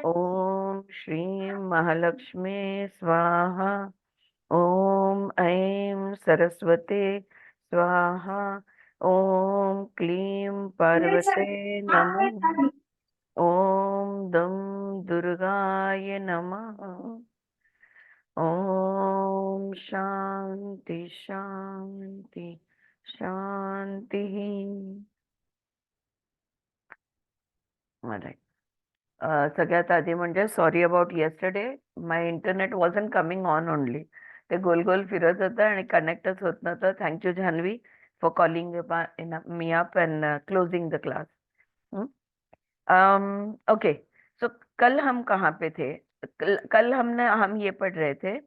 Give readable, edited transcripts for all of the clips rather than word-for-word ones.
ओम श्रीं महालक्ष्मी स्वाहा। ओम ऐं सरस्वते स्वाहा। ओम क्लीं पार्वते नमः। ओम दं दुर्गाय नमः। ओम शांति शांति शांति। Alright. सगळ्यात आधी म्हणजे sorry about yesterday. My internet wasn't coming on only. ते गोल गोल फिरत होतं आणि कनेक्टच होत नव्हतं. Thank you Janhavi for calling me up and closing the class. Okay. So कल हम कहाँ पे थे? कल हम ये पढ़ रहे थे.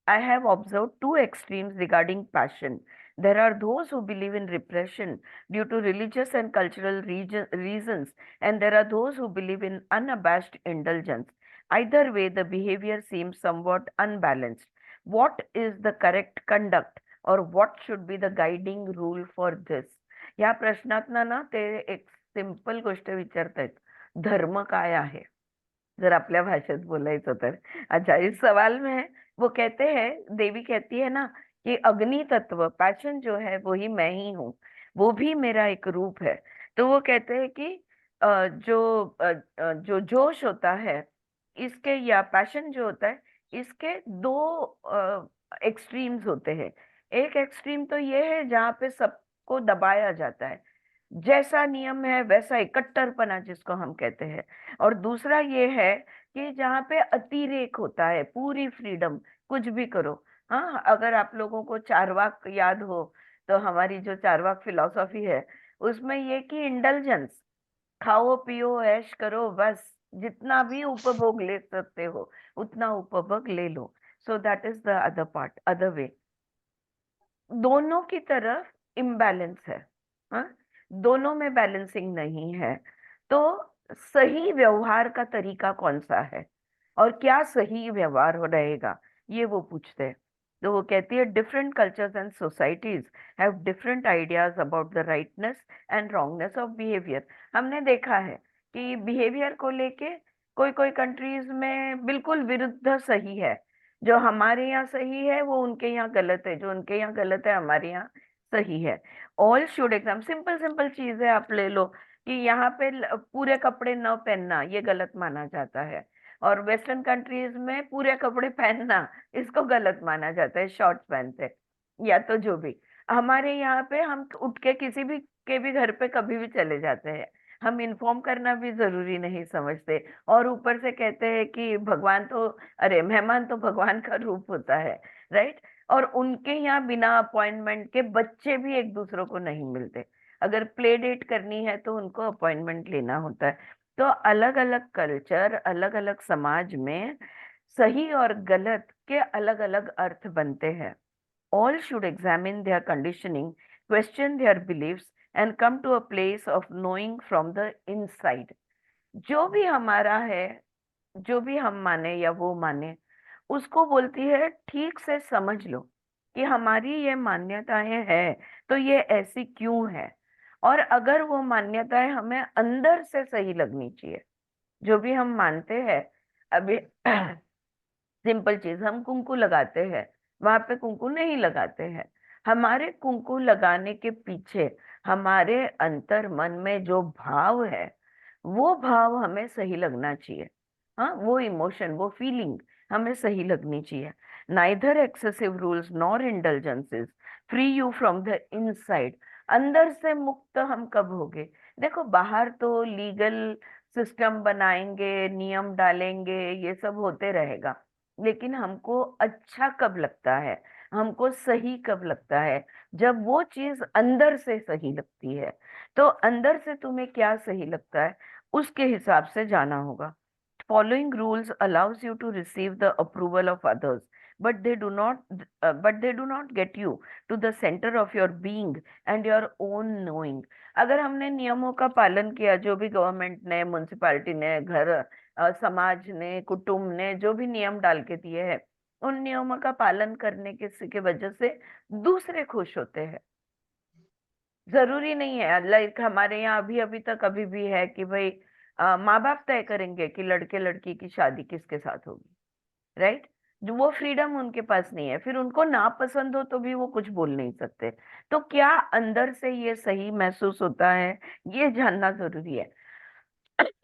I have observe two extremes regarding passion. There are those who believe in repression due to religious and cultural reasons, and there are those who believe in unabashed indulgence. Either way, the behavior seems somewhat unbalanced. What is the correct conduct, or what should be the guiding rule for this? या प्रश्नात ना ते एक simple गोष्ट विचारतायत. धर्म काय आहे, जर आपल्या भाषेत बोलायचं तर. अच्छा, इस सवाल में है, वो कहते हैं, देवी कहती है ना कि अग्नि तत्व पैशन जो है वो ही मैं ही हूँ, वो भी मेरा एक रूप है. तो वो कहते हैं कि जो जोश होता है इसके, या पैशन जो होता है, इसके दो एक्सट्रीम्स होते हैं. एक एक्सट्रीम तो ये है जहाँ पे सबको दबाया जाता है, जैसा नियम है वैसा इकट्टरपना जिसको हम कहते हैं. और दूसरा ये है कि जहाँ पे अतिरेक होता है, पूरी फ्रीडम, कुछ भी करो. हाँ, अगर आप लोगों को चारवाक याद हो, तो हमारी जो चारवाक फिलॉसफी है उसमें ये कि इंडल्जेंस, खाओ पियो ऐश करो बस, जितना भी उपभोग ले सकते हो उतना उपभोग ले लो. So that is the other part, other way. दोनों की तरफ इम्बैलेंस है. हाँ, दोनों में बैलेंसिंग नहीं है. तो सही व्यवहार का तरीका कौन सा है और क्या सही व्यवहार हो रहेगा, ये वो पूछते हैं. तो वो कहती है, different cultures and societies have different ideas about the rightness and wrongness of behaviour. हमने देखा है कि बिहेवियर को लेके कोई कोई कंट्रीज में बिल्कुल विरुद्ध सही है. जो हमारे यहाँ सही है वो उनके यहाँ गलत है, जो उनके यहाँ गलत है हमारे यहाँ सही है. All should exam, simple simple चीज है, आप ले लो कि यहाँ पे पूरे कपड़े न पहनना ये गलत माना जाता है, और वेस्टर्न कंट्रीज में पूरे कपड़े पहनना इसको गलत माना जाता है, शॉर्ट्स पहनते हैं या तो जो भी. हमारे यहाँ पे हम उठ के किसी भी के भी घर पे कभी भी चले जाते हैं, हम इन्फॉर्म करना भी जरूरी नहीं समझते. और ऊपर से कहते हैं कि भगवान तो, अरे मेहमान तो भगवान का रूप होता है, राइट. और उनके यहाँ बिना अपॉइंटमेंट के बच्चे भी एक दूसरों को नहीं मिलते. अगर प्ले डेट करनी है तो उनको अपॉइंटमेंट लेना होता है. तो अलग अलग कल्चर, अलग अलग समाज में सही और गलत के अलग अलग अर्थ बनते हैं. All should examine their conditioning, question their beliefs, and come to a place of knowing from the inside. जो भी हमारा है, जो भी हम माने या वो माने, उसको बोलती है ठीक से समझ लो कि हमारी ये मान्यताएं हैं तो ये ऐसी क्यों है. और अगर वो मान्यताएं हमें अंदर से सही लगनी चाहिए, जो भी हम मानते हैं. अभी सिंपल चीज, हम कुंकू लगाते हैं, वहां पे कुंकू नहीं लगाते हैं. हमारे कुंकू लगाने के पीछे हमारे अंतर मन में जो भाव है, वो भाव हमें सही लगना चाहिए. हाँ, वो इमोशन, वो फीलिंग हमें सही लगनी चाहिए. Neither excessive rules nor indulgences free you from the inside. अंदर से मुक्त हम कब होगे? देखो, बाहर तो लीगल सिस्टम बनाएंगे, नियम डालेंगे, ये सब होते रहेगा, लेकिन हमको अच्छा कब लगता है, हमको सही कब लगता है? जब वो चीज अंदर से सही लगती है. तो अंदर से तुम्हें क्या सही लगता है, उसके हिसाब से जाना होगा. Following rules allows you to receive the approval of others, but they do not get you to the center of your being and your own knowing. अगर हमने नियमों का पालन किया, जो भी गवर्नमेंट ने, म्युनिसिपैलिटी ने, घर, समाज ने, कुटुंब ने जो भी नियम डाल के दिए हैं, उन नियमों का पालन करने के वजह से दूसरे खुश होते हैं. जरूरी नहीं है, लाइक हमारे यहाँ अभी अभी तक अभी भी है कि भाई माँ बाप तय करेंगे कि लड़के लड़की की शादी किसके साथ होगी, राइट। जो वो फ्रीडम उनके पास नहीं है, फिर उनको ना पसंद हो तो भी वो कुछ बोल नहीं सकते। तो क्या अंदर से ये सही महसूस होता है, ये जानना जरूरी है।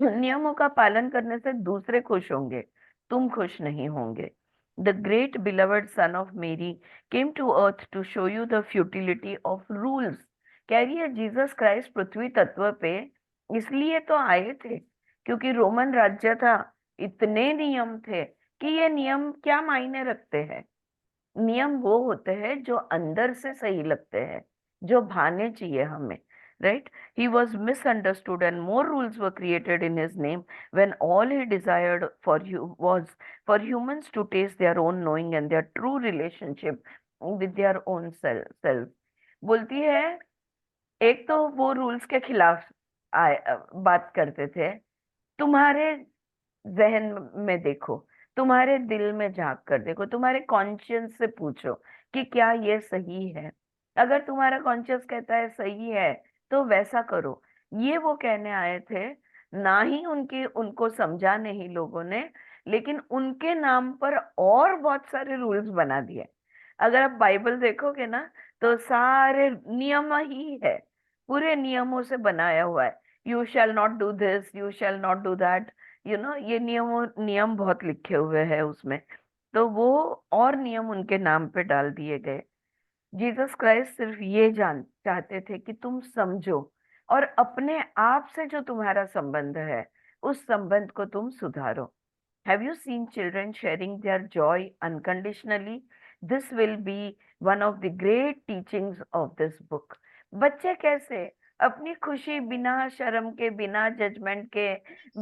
नियमों का पालन करने से दूसरे खुश होंगे, तुम खुश नहीं होंगे। The great beloved son of Mary came to earth to show you the futility of rules. कह रही है जीसस क्राइस्ट पृथ्वी तत्व पे इसलिए तो आए थे क्योंकि रोमन राज्य था, इतने नियम थे कि ये नियम क्या मायने रखते हैं। नियम वो होते हैं जो अंदर से सही लगते हैं, जो भाने चाहिए हमें, right? He was misunderstood and more rules were created in his name when all he desired for you was for humans to taste their own knowing and their true relationship with their own self। बोलती है एक तो वो rules के खिलाफ बात करते थे। तुम्हारे जहन में देखो, तुम्हारे दिल में झांक कर देखो, तुम्हारे कॉन्शियस से पूछो कि क्या ये सही है। अगर तुम्हारा कॉन्शियस कहता है सही है तो वैसा करो। ये वो कहने आए थे। ना ही उनकी उनको समझा नहीं लोगों ने, लेकिन उनके नाम पर और बहुत सारे रूल्स बना दिए। अगर आप बाइबल देखोगे ना तो सारे नियम ही है, पूरे नियमों से बनाया हुआ है। You shall not do this, you shall not do that, ये नियम बहुत लिखे हुए हैं उसमें। तो वो और नियम उनके नाम पे डाल दिए गए। जीसस क्राइस्ट सिर्फ ये जान चाहते थे कि तुम समझो और अपने आप से जो तुम्हारा संबंध है उस संबंध को तुम सुधारो। Have you seen children sharing their Joy unconditionally? This will be one of the great teachings of this book. बच्चे कैसे अपनी खुशी बिना शर्म के, बिना जजमेंट के,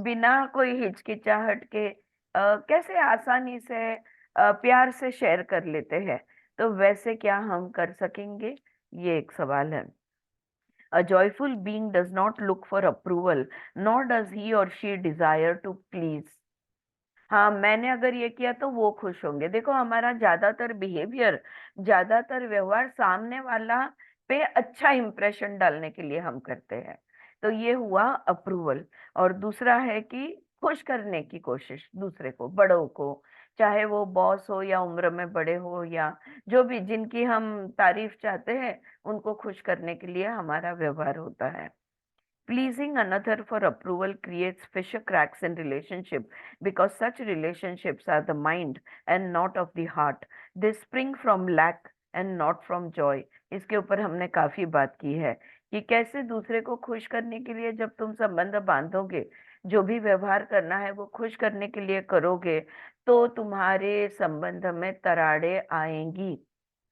बिना कोई हिचकिचाहट के कैसे आसानी से प्यार से शेयर कर लेते हैं, तो वैसे क्या हम कर सकेंगे, ये एक सवाल है। A joyful being does not look for approval, nor does he or she desire to please। हाँ, मैंने अगर ये किया तो वो खुश होंगे। देखो हमारा ज्यादातर बिहेवियर, ज्यादातर व्यवहार सामने वाला पे अच्छा इंप्रेशन डालने के लिए हम करते हैं। तो ये हुआ अप्रूवल। और दूसरा है कि खुश करने की कोशिश दूसरे को, बड़ों को, चाहे वो बॉस हो या उम्र में बड़े हो या जो भी जिनकी हम तारीफ चाहते हैं, उनको खुश करने के लिए हमारा व्यवहार होता है। Pleasing another for approval creates fissure cracks in relationship because such relationships are the mind and not of the heart. They spring from lack and not from joy। इसके ऊपर हमने काफी बात की है कि कैसे दूसरे को खुश करने के लिए जब तुम संबंध बांधोगे, जो भी व्यवहार करना है वो खुश करने के लिए करोगे, तो तुम्हारे संबंध में तराड़े आएंगी,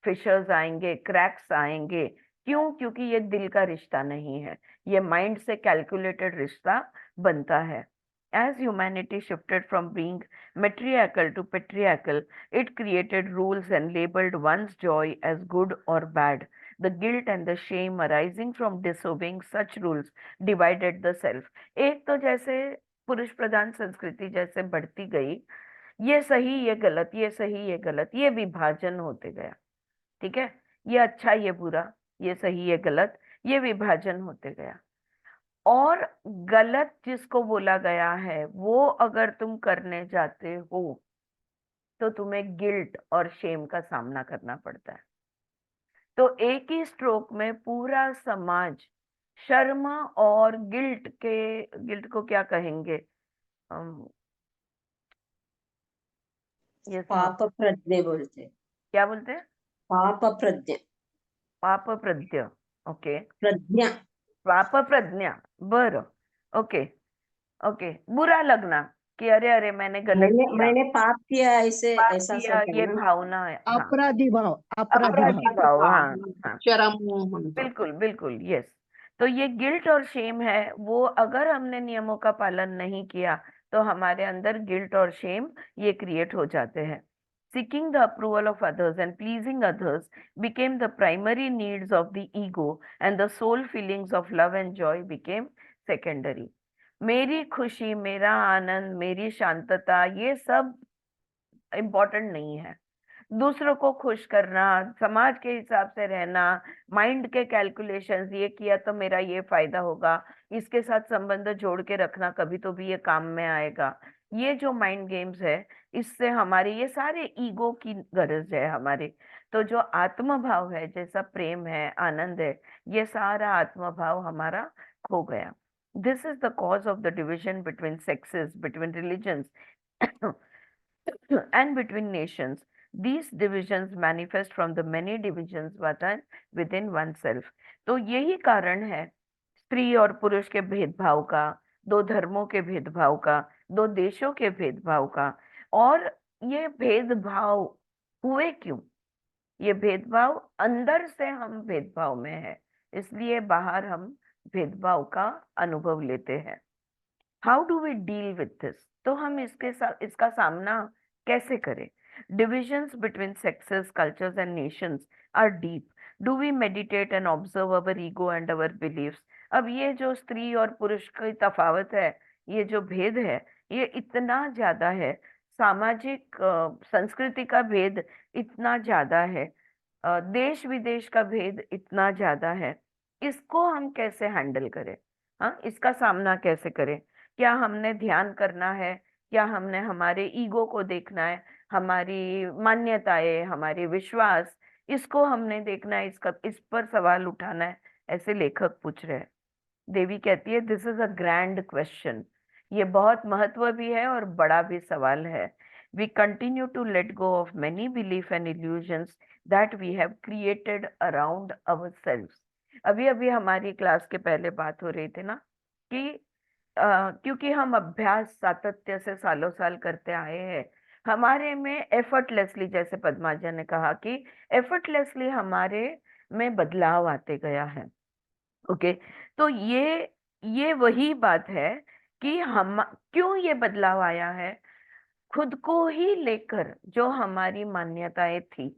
फिशर्स आएंगे, क्रैक्स आएंगे। क्यों? क्योंकि ये दिल का रिश्ता नहीं है, ये माइंड से कैलकुलेटेड रिश्ता बनता है। As humanity shifted from being matriarchal to patriarchal, it created rules and labeled one's joy as good or bad. The guilt and the shame arising from disobeying such rules divided the self। एक तो जैसे पुरुष प्रधान संस्कृति जैसे बढ़ती गई, ये सही ये गलत, ये सही ये गलत, ये विभाजन होते गया। ठीक है, ये अच्छा ये बुरा, ये सही ये गलत, ये विभाजन होते गया। और गलत जिसको बोला गया है वो अगर तुम करने जाते हो तो तुम्हें गिल्ट और शेम का सामना करना पड़ता है। तो एक ही स्ट्रोक में पूरा समाज शर्म और गिल्ट को क्या कहेंगे, अम, ये पाप प्रज्ञे बोलते। क्या बोलते हैं? पाप प्रज्ञा। पाप प्रज्ञ, ओके। प्रज्ञा। पाप प्रज्ञा, बरं, ओके। ओके, बुरा लगना कि अरे अरे मैंने गलत मैंने किया, मैंने पाप किया, ऐसे पाप ऐसा किया, सब है ये ना। भावना है, हाँ। अपराधी भाव, अपराधी अपराधी भाव। भाव, हाँ। हाँ, हाँ, शर्म हम तो। बिल्कुल बिल्कुल, यस। तो ये गिल्ट और शेम है, वो अगर हमने नियमों का पालन नहीं किया तो हमारे अंदर गिल्ट और शेम ये क्रिएट हो जाते हैं। Seeking the approval of others and pleasing others became the primary needs of the ego, and the soul feelings of love and joy became secondary। मेरी खुशी, मेरा आनंद, मेरी शांतता, ये सब इम्पोर्टेंट नहीं है। दूसरों को खुश करना, समाज के हिसाब से रहना, माइंड के कैलकुलेशंस, ये किया तो मेरा ये फायदा होगा, इसके साथ संबंध जोड़ के रखना, कभी तो भी ये काम में आएगा। ये जो माइंड गेम्स है, इससे हमारी ये सारे ईगो की गरज है हमारी। तो जो आत्म भाव है, जैसा प्रेम है, आनंद है, ये सारा आत्म भाव हमारा खो गया। This is the cause of the division between sexes, between religions and between nations. These divisions manifest from the many divisions within oneself. तो यही कारण है स्त्री और पुरुष के भेदभाव का, दो धर्मों के भेदभाव का, दो देशों के भेदभाव का। और ये भेदभाव हुए क्यों? ये भेदभाव अंदर से हम भेदभाव में है, इसलिए बाहर हम भेदभाव का अनुभव लेते हैं। How do we deal with this? तो हम इसके साथ इसका सामना कैसे करें? Divisions between sexes, cultures and nations are deep. Do we meditate and observe our ego and our beliefs? अब ये जो स्त्री और पुरुष की तफावत है, ये जो भेद है, ये इतना ज्यादा है। सामाजिक संस्कृति का भेद इतना ज्यादा है, देश विदेश का भेद इतना ज्यादा है। इसको हम कैसे हैंडल करें? हाँ, इसका सामना कैसे करें? क्या हमने ध्यान करना है? क्या हमने हमारे ईगो को देखना है, हमारी मान्यताएं, हमारे विश्वास, इसको हमने देखना है, इसका इस पर सवाल उठाना है? ऐसे लेखक पूछ रहे हैं। देवी कहती है this is a grand question. ये बहुत महत्व भी है और बड़ा भी सवाल है। We continue to let go of many belief and illusions that we have created around ourselves. अभी अभी हमारी क्लास के पहले बात हो रही थी ना कि क्योंकि हम अभ्यास सातत्य से सालों साल करते आए हैं, हमारे में एफर्टलेसली, जैसे पद्माजा ने कहा कि एफर्टलेसली हमारे में बदलाव आते गया है। ओके, तो ये वही बात है कि हम क्यों ये बदलाव आया है। खुद को ही लेकर जो हमारी मान्यताएं थी,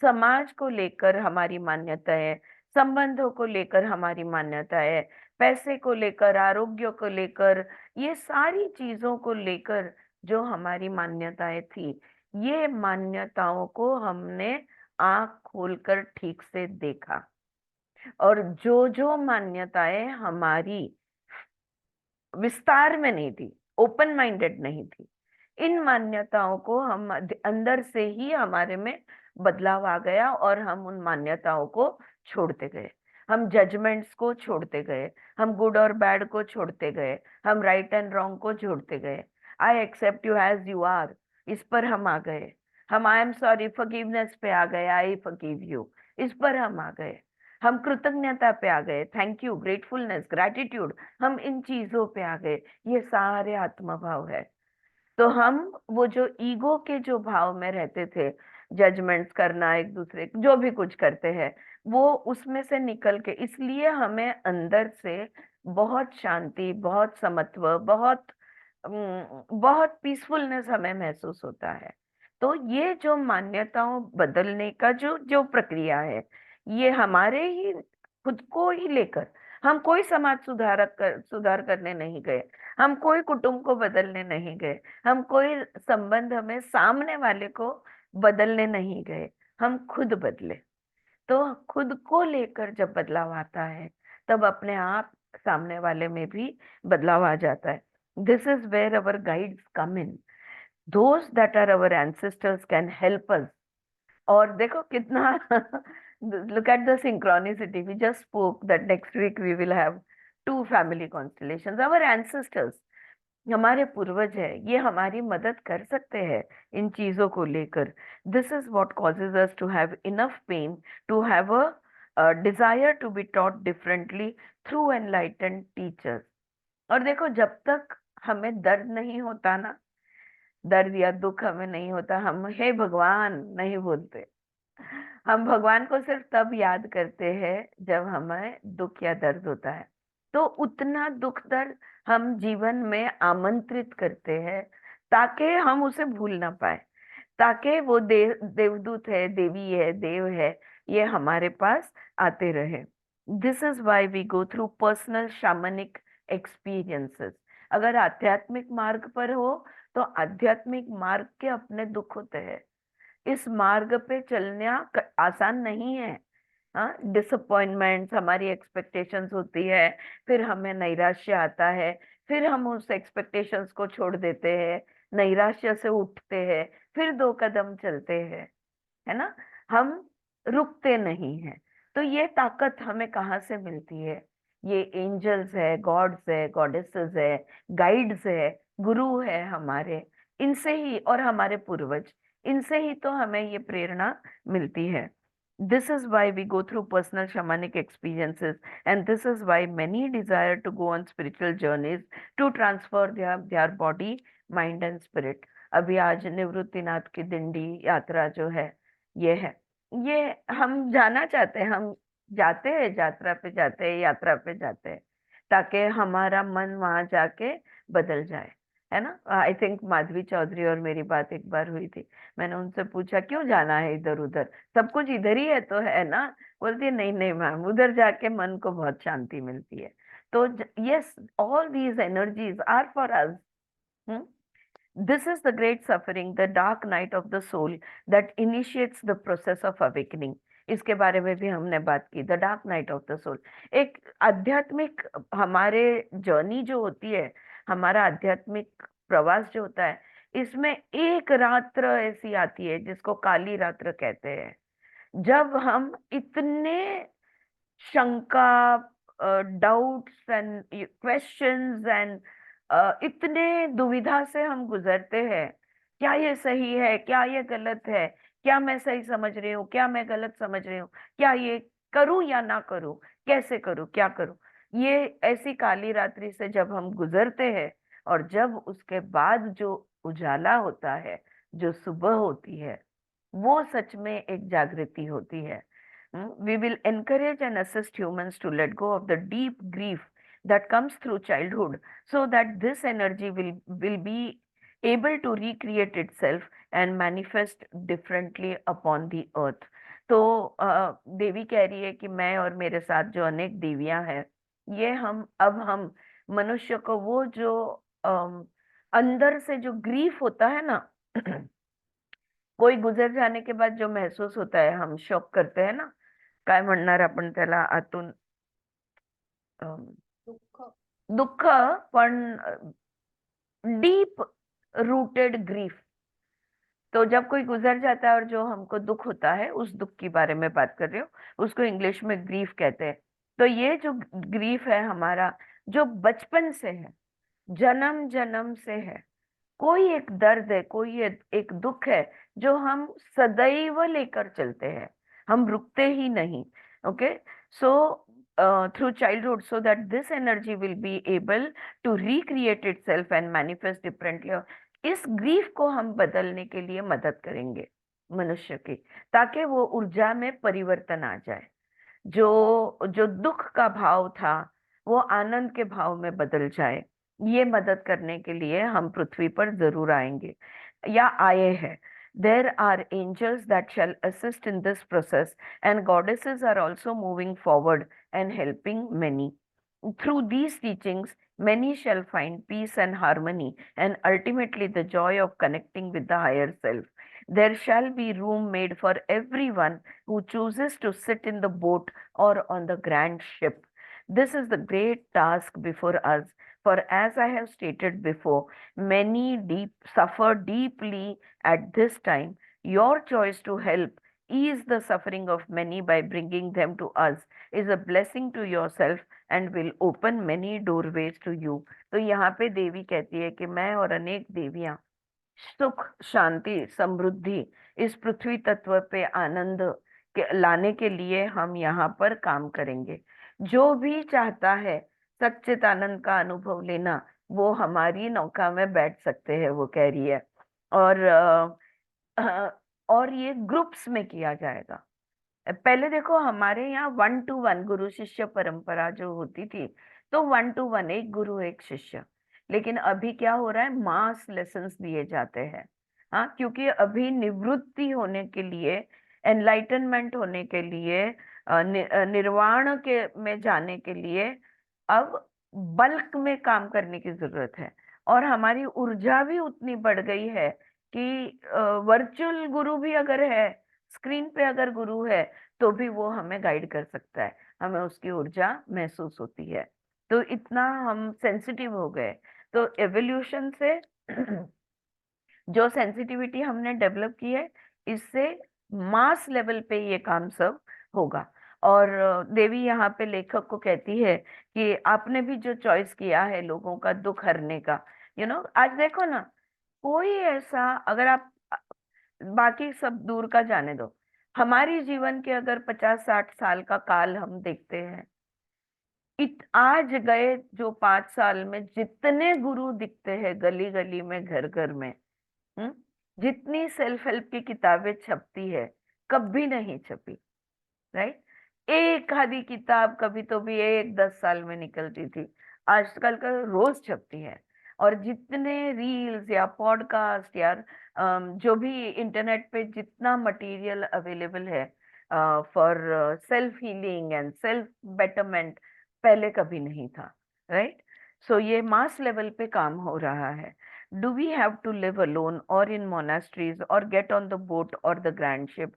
समाज को लेकर हमारी मान्यताएं, संबंधों को लेकर हमारी मान्यताएं, पैसे को लेकर, आरोग्य को लेकर, ये सारी चीजों को लेकर जो हमारी मान्यताएं थी, ये मान्यताओं को हमने आंख खोलकर ठीक से देखा। और जो जो मान्यताएं हमारी विस्तार में नहीं थी, ओपन माइंडेड नहीं थी, इन मान्यताओं को हम अंदर से ही हमारे में बदलाव आ गया और हम उन मान्यताओं को छोड़ते गए। हम जजमेंट्स को छोड़ते गए, हम गुड और बैड को छोड़ते गए, हम राइट एंड रॉन्ग को छोड़ते गए। I accept you as you are, इस पर हम आ गए। हम आई एम सॉरी, फॉरगिवनेस पे आ गए, आई फॉरगिव यू, इस पर हम आ गए। हम कृतज्ञता पे आ गए, थैंक यू, ग्रेटफुलनेस, ग्रैटिट्यूड, हम इन चीजों पे आ गए। ये सारे आत्म भाव है। तो हम वो जो ईगो के जो भाव में रहते थे, जजमेंट्स करना, एक दूसरे जो भी कुछ करते हैं, वो उसमें से निकल के, इसलिए हमें अंदर से बहुत शांति, बहुत समत्व, बहुत पीसफुलनेस हमें महसूस होता है। तो ये जो मान्यताओं बदलने का जो जो प्रक्रिया है, ये हमारे ही खुद को ही लेकर, हम कोई समाज सुधार करने नहीं गए, हम कोई कुटुंब को बदलने नहीं गए, हम कोई संबंध में सामने वाले को बदलने नहीं गए, हम खुद बदले। तो खुद को लेकर जब बदलाव आता है, तब अपने आप सामने वाले में भी बदलाव आ जाता है। This is where our guides come in. Those that are our ancestors can help us. और देखो कितना look at the synchronicity. We just spoke that next week we will have two family constellations. Our ancestors, हमारे पूर्वज है, ये हमारी मदद कर सकते हैं इन चीजों को लेकर। This is what causes us to have enough pain, to have a desire to be taught differently through enlightened teachers. और देखो, जब तक हमें दर्द नहीं होता ना, दर्द या दुख हमें नहीं होता, हम हे भगवान नहीं बोलते। हम भगवान को सिर्फ तब याद करते हैं जब हमें दुख या दर्द होता है। तो उतना दुख दर्द हम जीवन में आमंत्रित करते हैं, ताकि हम उसे भूल ना पाए, ताकि वो देवदूत है, देवी है, देव है, ये हमारे पास आते रहे। This is why we go through personal shamanic experiences. अगर आध्यात्मिक मार्ग पर हो, तो आध्यात्मिक मार्ग के अपने दुख होते हैं। इस मार्ग पे चलना आसान नहीं है। हाँ, डिसअपॉइंटमेंट्स, हमारी एक्सपेक्टेशंस होती है, फिर हमें नैराश्य आता है, फिर हम उस एक्सपेक्टेशंस को छोड़ देते हैं, नैराश्य से उठते हैं, फिर 2 कदम चलते हैं, है ना। हम रुकते नहीं हैं। तो ये ताकत हमें कहाँ से मिलती है? ये एंजल्स है, गॉड्स है, गॉडेसेस है, गाइड्स है, गुरु है हमारे, इनसे ही, और हमारे पूर्वज, इनसे ही तो हमें ये प्रेरणा मिलती है। This is why we go through personal shamanic experiences, and this is why many desire to go on spiritual journeys to transfer their body, mind and spirit. अभी आज निवृत्तिनाथ की दिंडी यात्रा जो है, ये है, ये हम जाना चाहते हैं, हम जाते हैं, यात्रा पे जाते हैं, यात्रा पे जाते हैं, ताकि हमारा मन वहां जाके बदल जाए, है ना। आई थिंक माधवी चौधरी और मेरी बात एक बार हुई थी, मैंने उनसे पूछा क्यों जाना है इधर उधर, सब कुछ इधर ही है तो, है ना। बोलती है नहीं नहीं मैम, उधर जाके मन को बहुत शांति मिलती है। तो yes, all these energies are for us. This is the great suffering, the dark night of the soul that initiates the process of awakening. इसके बारे में भी हमने बात की, the dark night of the soul. एक आध्यात्मिक हमारे जर्नी जो होती है, हमारा आध्यात्मिक प्रवास जो होता है, इसमें एक रात्र ऐसी आती है जिसको काली रात्र कहते हैं, जब हम इतने शंका, डाउट्स एंड क्वेश्चंस एंड इतने दुविधा से हम गुजरते हैं, क्या ये सही है, क्या ये गलत है, क्या मैं सही समझ रही हूँ, क्या मैं गलत समझ रही हूँ, क्या ये करूं या ना करूं, कैसे करूं, क्या करूं। ये ऐसी काली रात्रि से जब हम गुजरते हैं, और जब उसके बाद जो उजाला होता है, जो सुबह होती है, वो सच में एक जागृति होती है। We will encourage and assist humans to let go of the deep grief that comes through childhood, so that this energy will be able to recreate itself and manifest differently upon the earth. तो देवी कह रही है कि मैं और मेरे साथ जो अनेक देवियां हैं, ये हम मनुष्य को वो जो अंदर से जो ग्रीफ होता है ना, कोई गुजर जाने के बाद जो महसूस होता है, हम शोक करते हैं ना, काय म्हणणार आपण त्याला आतून, अम, दुःख दुःख, पण डीप रूटेड ग्रीफ। तो जब कोई गुजर जाता है और जो हमको दुख होता है, उस दुख की बारे में बात कर रही हूँ, उसको इंग्लिश में ग्रीफ कहते हैं। तो ये जो ग्रीफ है हमारा, जो बचपन से है, जन्म जन्म से है, कोई एक दर्द है, कोई एक दुख है, जो हम सदैव लेकर चलते हैं, हम रुकते ही नहीं। Okay, so through childhood, so that this energy will be able to recreate itself and manifest differently. इस ग्रीफ को हम बदलने के लिए मदद करेंगे मनुष्य की, ताकि वो ऊर्जा में परिवर्तन आ जाए। जो जो दुख का भाव था, वो आनंद के भाव में बदल जाए। ये मदद करने के लिए हम पृथ्वी पर जरूर आएंगे, या आए हैं। There are angels that shall assist in this process, and goddesses are also moving forward and helping many. Through these teachings, many shall find peace and harmony, and ultimately the joy of connecting with the higher self. There shall be room made for everyone who chooses to sit in the boat or on the grand ship. This is the great task before us, for as I have stated before, many suffer deeply at this time. Your choice to help ease the suffering of many by bringing them to us is a blessing to yourself and will open many doorways to you. तो यहाँ पे देवी कहती है कि मैं और अनेक देवियां सुख, शांति, समृद्धि, इस पृथ्वी तत्व पे आनंद लाने के लिए हम यहाँ पर काम करेंगे। जो भी चाहता है सच्चित आनंद का अनुभव लेना, वो हमारी नौका में बैठ सकते हैं, वो कह रही है। और और ये ग्रुप्स में किया जाएगा। पहले देखो, हमारे यहाँ 1 to 1 गुरु शिष्य परंपरा जो होती थी, तो 1 to 1, एक गुरु एक शिष्य। लेकिन अभी क्या हो रहा है, मास लेसन्स दिए जाते हैं। हाँ, क्योंकि अभी निवृत्ति होने के लिए, एनलाइटनमेंट होने के लिए, निर्वाण के में जाने के लिए अब बल्क में काम करने की जरूरत है। और हमारी ऊर्जा भी उतनी बढ़ गई है कि वर्चुअल गुरु भी अगर है, स्क्रीन पे अगर गुरु है, तो भी वो हमें गाइड कर सकता है, हमें उसकी ऊर्जा महसूस होती है। तो इतना हम सेंसिटिव हो गए। तो एवोल्यूशन से जो सेंसिटिविटी हमने डेवलप की है, इससे मास लेवल पे ये काम सब होगा। और देवी यहाँ पे लेखक को कहती है कि आपने भी जो चॉइस किया है लोगों का दुख हरने का, आज देखो ना, कोई ऐसा, अगर आप बाकी सब दूर का जाने दो, हमारी जीवन के अगर 50-60 साल का काल हम देखते हैं, आज गए जो 5 साल में जितने गुरु दिखते हैं गली गली में, घर घर में, हम्म जितनी सेल्फ हेल्प की किताबें छपती है, कभी नहीं छपी, राइट। एक आधी किताब कभी तो भी 1-10 साल में निकलती थी, आजकल का रोज छपती है। और जितने रील्स या पॉडकास्ट या जो भी इंटरनेट पे जितना मटेरियल अवेलेबल है for self healing and self betterment, पहले कभी नहीं था, राइट। सो ये मास लेवल पे काम हो रहा है। Do we have to live alone or in monasteries or get on the boat or the grand ship?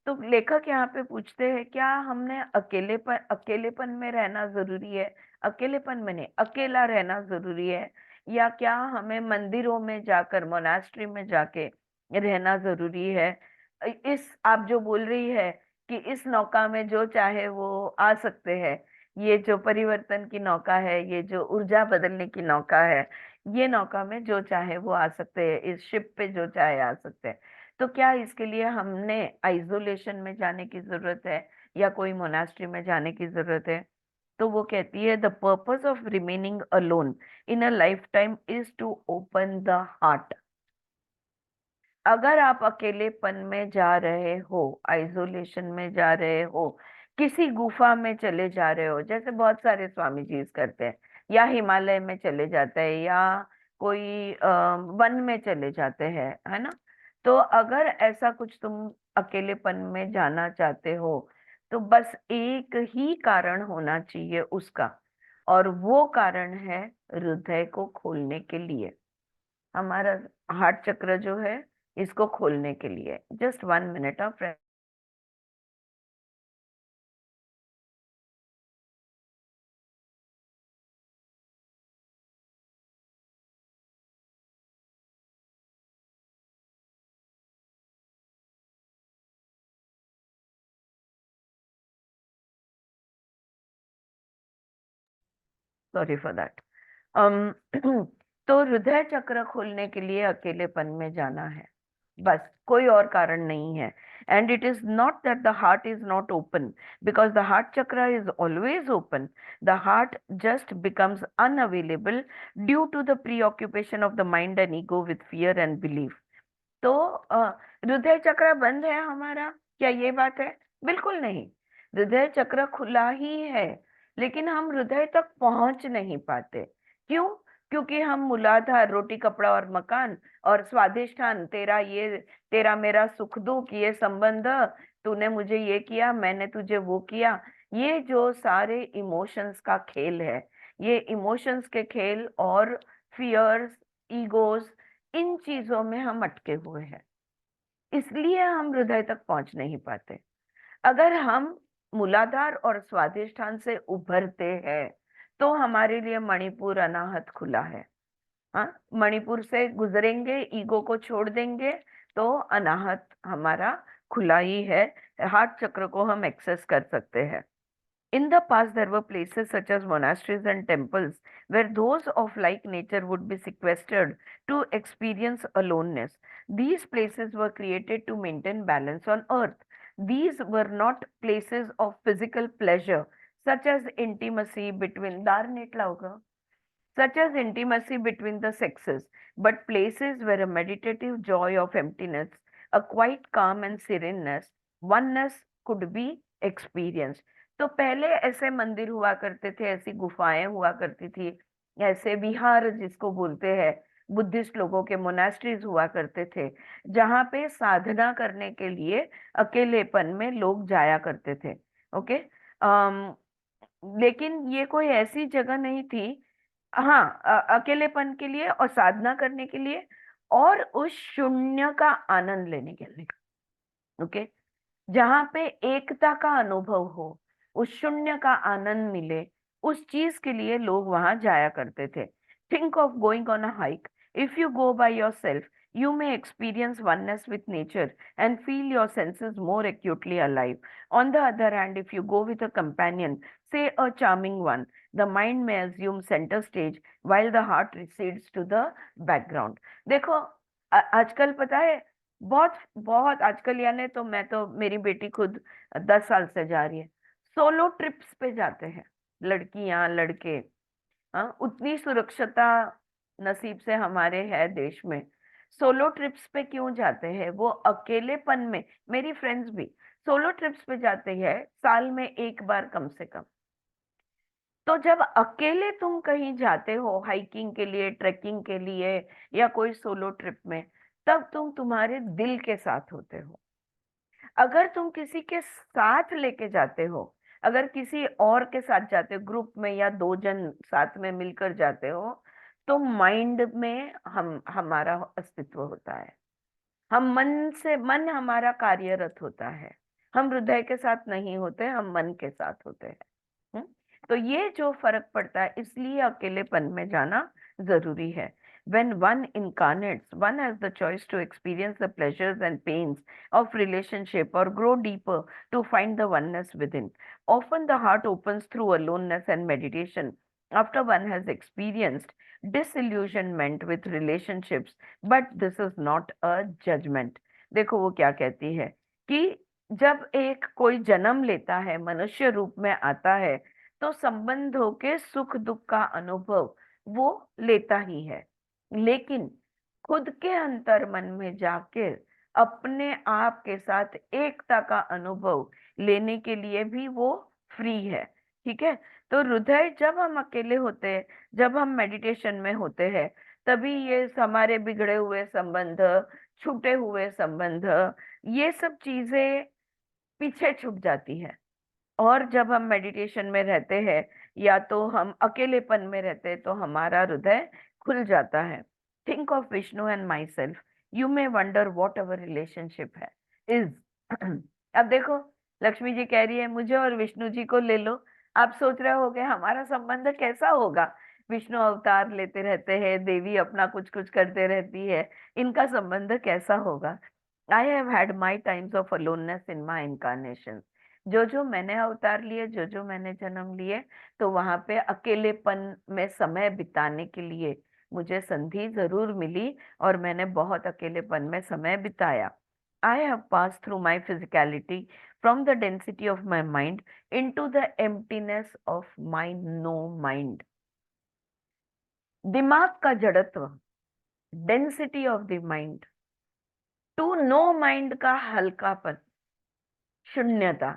तो लेखक यहाँ पे पूछते हैं, क्या हमने अकेलेपन में रहना जरूरी है, अकेलेपन में नहीं, अकेला रहना जरूरी है, या क्या हमें मंदिरों में जाकर, मोनास्ट्री में जाके रहना जरूरी है? इस आप जो बोल रही है कि इस नौका में जो चाहे वो आ सकते हैं, ये जो परिवर्तन की नौका है, ये जो ऊर्जा बदलने की नौका है, ये नौका में जो चाहे वो आ सकते हैं, इस शिप पे जो चाहे आ सकते हैं। तो क्या इसके लिए हमने आइसोलेशन में जाने की जरूरत है, या कोई मोनास्ट्री में जाने की जरूरत है? तो वो कहती है, the purpose of remaining alone in a lifetime is to open the heart. अगर आप अकेलेपन में जा रहे हो, आइसोलेशन में जा रहे हो, किसी गुफा में चले जा रहे हो, जैसे बहुत सारे स्वामी जी करते हैं, या हिमालय में चले जाते हैं, या कोई वन में चले जाते हैं, है ना। तो अगर ऐसा कुछ तुम अकेलेपन में जाना चाहते हो, तो बस एक ही कारण होना चाहिए उसका, और वो कारण है हृदय को खोलने के लिए। हमारा हार्ट चक्र जो है, इसको खोलने के लिए just 1 minute off. Sorry for that. Um तो हृदय चक्र खोलने के लिए अकेलेपन में जाना है, बस, कोई और कारण नहीं है। And it is not that the heart is not open, because the heart chakra is always open. The heart just becomes unavailable due to the preoccupation of the mind and ego with fear and belief. तो हृदय चक्र बंद है हमारा, क्या ये बात है? बिल्कुल नहीं। हृदय चक्र खुला ही है, लेकिन हम हृदय तक पहुंच नहीं पाते। क्यों? क्योंकि हम मूलाधार, रोटी कपड़ा और मकान, और स्वादिष्ठान, तेरा मेरा सुख दुख, ये संबंध, तूने मुझे ये किया, मैंने तुझे वो किया, ये जो सारे इमोशंस का खेल है, ये इमोशंस के खेल और फियर्स, ईगोज, इन चीजों में हम अटके हुए हैं, इसलिए हम हृदय तक पहुंच नहीं पाते। अगर हम मूलाधार और स्वादिष्ठान से उभरते हैं, तो हमारे लिए मणिपुर अनाहत खुला है। हाँ, मणिपुर से गुजरेंगे, ईगो को छोड़ देंगे, तो अनाहत हमारा खुला ही है, हार्ट चक्र को हम एक्सेस कर सकते हैं। In the past, there were places such as monasteries and temples where those of like nature would be sequestered to experience aloneness. These places were created to maintain balance on earth. These were not places of physical pleasure, such as intimacy between such as intimacy between the sexes, but places where a meditative joy of emptiness, a quiet calm and sereneness, oneness could be experienced. तो पहले ऐसे मंदिर हुआ करते थे, ऐसी गुफाएं हुआ करती थी, ऐसे विहार जिसको बोलते हैं, बुद्धिस्ट लोगों के मोनास्ट्रीज हुआ करते थे, जहाँ पे साधना करने के लिए अकेलेपन में लोग जाया करते थे। ओके। लेकिन ये कोई ऐसी जगह नहीं थी, हाँ, अकेलेपन के लिए और साधना करने के लिए, और उस शून्य का आनंद लेने के लिए। ओके, जहां पे एकता का अनुभव हो, उस शून्य का आनंद मिले, उस चीज के लिए लोग वहां जाया करते थे। Think of going on a hike. If you go by yourself, you may experience oneness with nature and feel your senses more acutely alive. On the other hand, if you go with a companion, say a charming one, the mind may assume center stage while the heart recedes to the background. देखो, आजकल पता है, बहुत बहुत आजकल, यानी तो मैं तो, मेरी बेटी खुद 10 साल से जा रही है, सोलो ट्रिप्स पे जाते हैं लड़कियां लड़के। हाँ, उतनी सुरक्षिता नसीब से हमारे है देश में। सोलो ट्रिप्स पे क्यों जाते हैं? वो अकेलेपन में, मेरी फ्रेंड्स भी सोलो ट्रिप्स पे जाते हैं साल में एक बार कम से कम। तो जब अकेले तुम कहीं जाते हो हाइकिंग के लिए, ट्रेकिंग के लिए, या कोई सोलो ट्रिप में, तब तुम तुम्हारे दिल के साथ होते हो। अगर तुम किसी के साथ लेके जाते हो, अगर किसी और के साथ जाते हो, ग्रुप में या दो जन साथ में मिलकर जाते हो, तो माइंड में हमारा अस्तित्व होता है। हम मन से, मन हमारा कार्यरत होता है। हम हृदय के साथ नहीं होते, हम मन के साथ होते हैं। हम्म? तो ये जो फर्क पड़ता है, इसलिए अकेलेपन में जाना जरूरी है। When one incarnates, one has the choice to experience the pleasures and pains of relationship or grow deeper to find the oneness within. Often the heart opens through aloneness and meditation after one has experienced disillusionment with relationships, but this is not a judgment. देखो वो क्या कहती है कि जब एक कोई जन्म लेता है, मनुष्य रूप में आता है, तो संबंधों के सुख दुख का अनुभव वो लेता ही है, लेकिन खुद के अंतर मन में जाकर अपने आप के साथ एकता का अनुभव लेने के लिए भी वो फ्री है। ठीक है, तो हृदय, जब हम अकेले होते हैं, जब हम मेडिटेशन में होते हैं, तभी ये हमारे बिगड़े हुए संबंध, छूटे हुए संबंध, ये सब चीजें पीछे छूट जाती है। और जब हम मेडिटेशन में रहते हैं या तो हम अकेलेपन में रहते हैं, तो हमारा हृदय खुल जाता है। Think of Vishnu and my self, you may wonder what our relationship है इज। अब देखो, लक्ष्मी जी कह रही है मुझे और विष्णु जी को ले लो। आप सोच रहे होगे हमारा संबंध कैसा होगा? विष्णु अवतार लेते रहते हैं, देवी अपना कुछ कुछ करते रहती है, इनका संबंध कैसा होगा? I have had my times of aloneness in my incarnation. जो जो मैंने अवतार लिए, जो जो मैंने जन्म लिए, तो वहां पे अकेलेपन में समय बिताने के लिए मुझे संधि जरूर मिली, और मैंने बहुत अकेलेपन में समय बिताया। I have pass through my physicality from the density of my mind into the emptiness of my no mind. दिमाग का जड़त्व, density of the mind, to no mind का हल्कापन, शून्यता,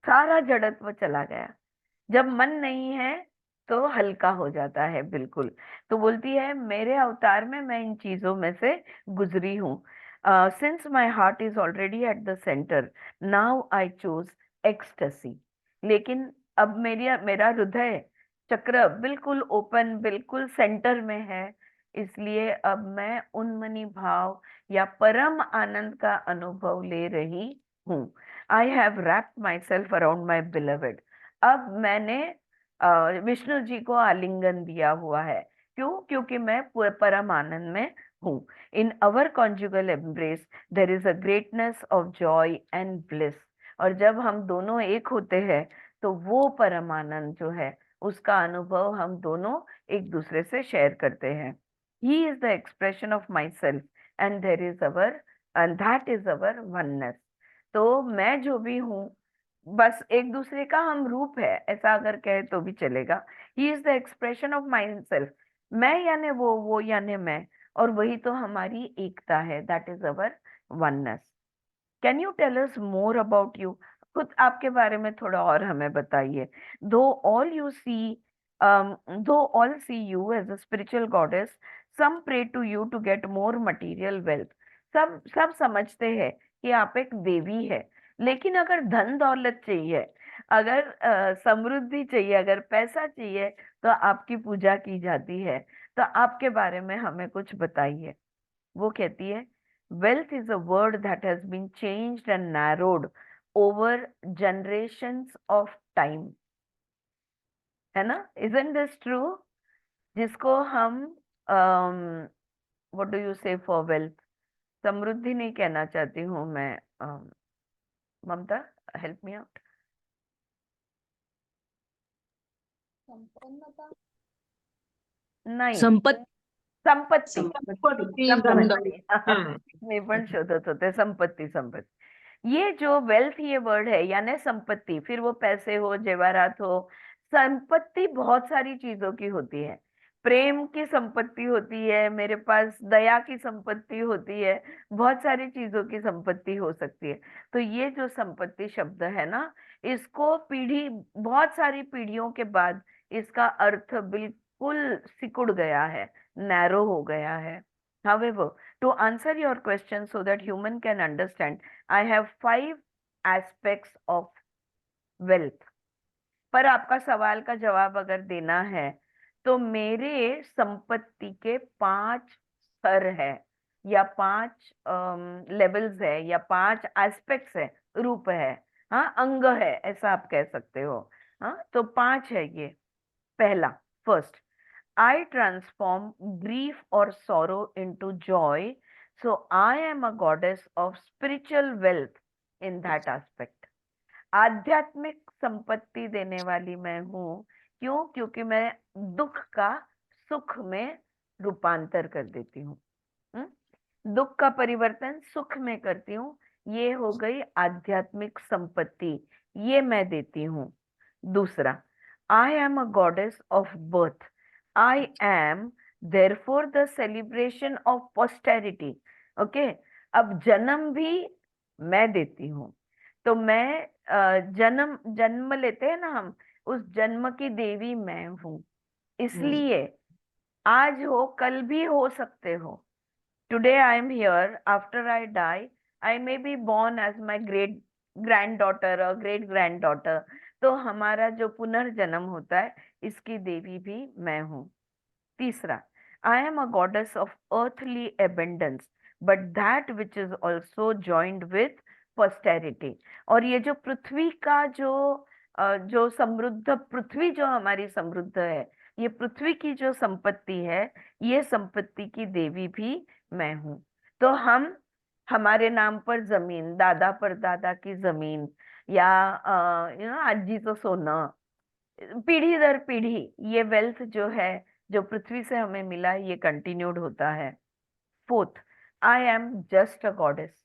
सारा जड़त्व चला गया। जब मन नहीं है तो हल्का हो जाता है बिल्कुल। तो बोलती है मेरे अवतार में मैं इन चीजों में से गुजरी हूँ। Since my heart is already at the centre, now I choose ecstasy. लेकिन अब मेरा हृदय चक्र बिल्कुल ओपन, बिल्कुल सेंटर में है, इसलिए अब मैं उन्मनी भाव या परम आनंद का अनुभव ले रही हूँ। I have wrapped my self around my beloved. अब मैंने विष्णु जी को आलिंगन दिया हुआ है। क्यों? क्योंकि मैं परम आनंद में हूँ। In our conjugal embrace there is a greatness of joy and bliss. और जब हम दोनों एक होते हैं, तो वो परम आनंद जो है, उसका अनुभव हम दोनों एक दूसरे से शेयर करते हैं। He is the expression of my self and there is our, and that is our oneness. तो मैं जो भी हूँ, बस एक दूसरे का हम रूप है, ऐसा अगर कहे तो भी चलेगा। He is the expression of my self. मैं यानी वो यानी मैं, और वही तो हमारी एकता है, that is our oneness. Can you tell us more about you? खुद आपके बारे में थोड़ा और हमें बताइए। दो all you see though all see you as a spiritual goddess, some pray to you to get more material wealth. सब सब समझते हैं कि आप एक देवी है, लेकिन अगर धन दौलत चाहिए, अगर समृद्धि चाहिए, अगर पैसा चाहिए, तो आपकी पूजा की जाती है। तो आपके बारे में हमें कुछ बताइए। वो कहती है wealth is a word that has been changed and narrowed over generations of time, है ना? Isn't this true? जिसको हम what do you say for wealth? समृद्धि नहीं कहना चाहती हूँ मैं, ममता हेल्प मी आउट। संपन्नता, नाही, संपत्ती संपत्ती, संपत्ति संपत्ती हाँ. मी पण शोधत होते, संपत्ति संपत्ति। ये जो वेल्थ ये वर्ड है यानी संपत्ति, फिर वो पैसे हो, जेवरात हो, संपत्ति बहुत सारी चीजों की होती है। प्रेम की संपत्ति होती है, मेरे पास दया की संपत्ति होती है, बहुत सारी चीजों की संपत्ति हो सकती है। तो ये जो संपत्ति शब्द है ना, इसको पीढ़ी, बहुत सारी पीढ़ियों के बाद इसका अर्थ बिल्कुल सिकुड़ गया है, नैरो हो गया है। However, to answer your question so that human can understand, I have 5 aspects of wealth. पर आपका सवाल का जवाब अगर देना है तो मेरे संपत्ति के 5 स्तर है या 5 लेवल्स है या 5 एस्पेक्ट्स है, रूप है, हाँ, अंग है, ऐसा आप कह सकते हो। हाँ, तो 5 है ये। पहला, first, I transform grief or sorrow into joy, so I am a goddess of spiritual wealth in that aspect. आध्यात्मिक संपत्ति देने वाली मैं हूँ। क्यों? क्योंकि मैं दुख का सुख में रूपांतर कर देती हूँ, दुख का परिवर्तन सुख में करती हूँ। ये हो गई आध्यात्मिक संपत्ति, ये मैं देती हूँ। दूसरा, I am a goddess of birth. I am therefore the celebration of posterity. Okay? अब जन्म भी मैं देती हूँ, तो मैं जन्म लेते हैं ना हम, उस जन्म की देवी मैं हूँ। इसलिए आज हो, कल भी हो सकते हो। Today I am here, after I die, I may be born as my great granddaughter or great granddaughter. तो हमारा जो पुनर्जन्म होता है, इसकी देवी भी मैं हूँ। तीसरा, I am a goddess of earthly abundance, but that which is also joined with posterity. और ये जो पृथ्वी का जो समृद्ध पृथ्वी जो हमारी समृद्ध है, ये पृथ्वी की जो संपत्ति है, ये संपत्ति की देवी भी मैं हूँ। तो हम, हमारे नाम पर जमीन, दादा पर दादा की जमीन, या आजीचं सोनं, पीढ़ी दर पीढ़ी ये वेल्थ जो है, जो पृथ्वी से हमें मिला, ये कंटिन्यूड होता है। Fourth, I am just a goddess,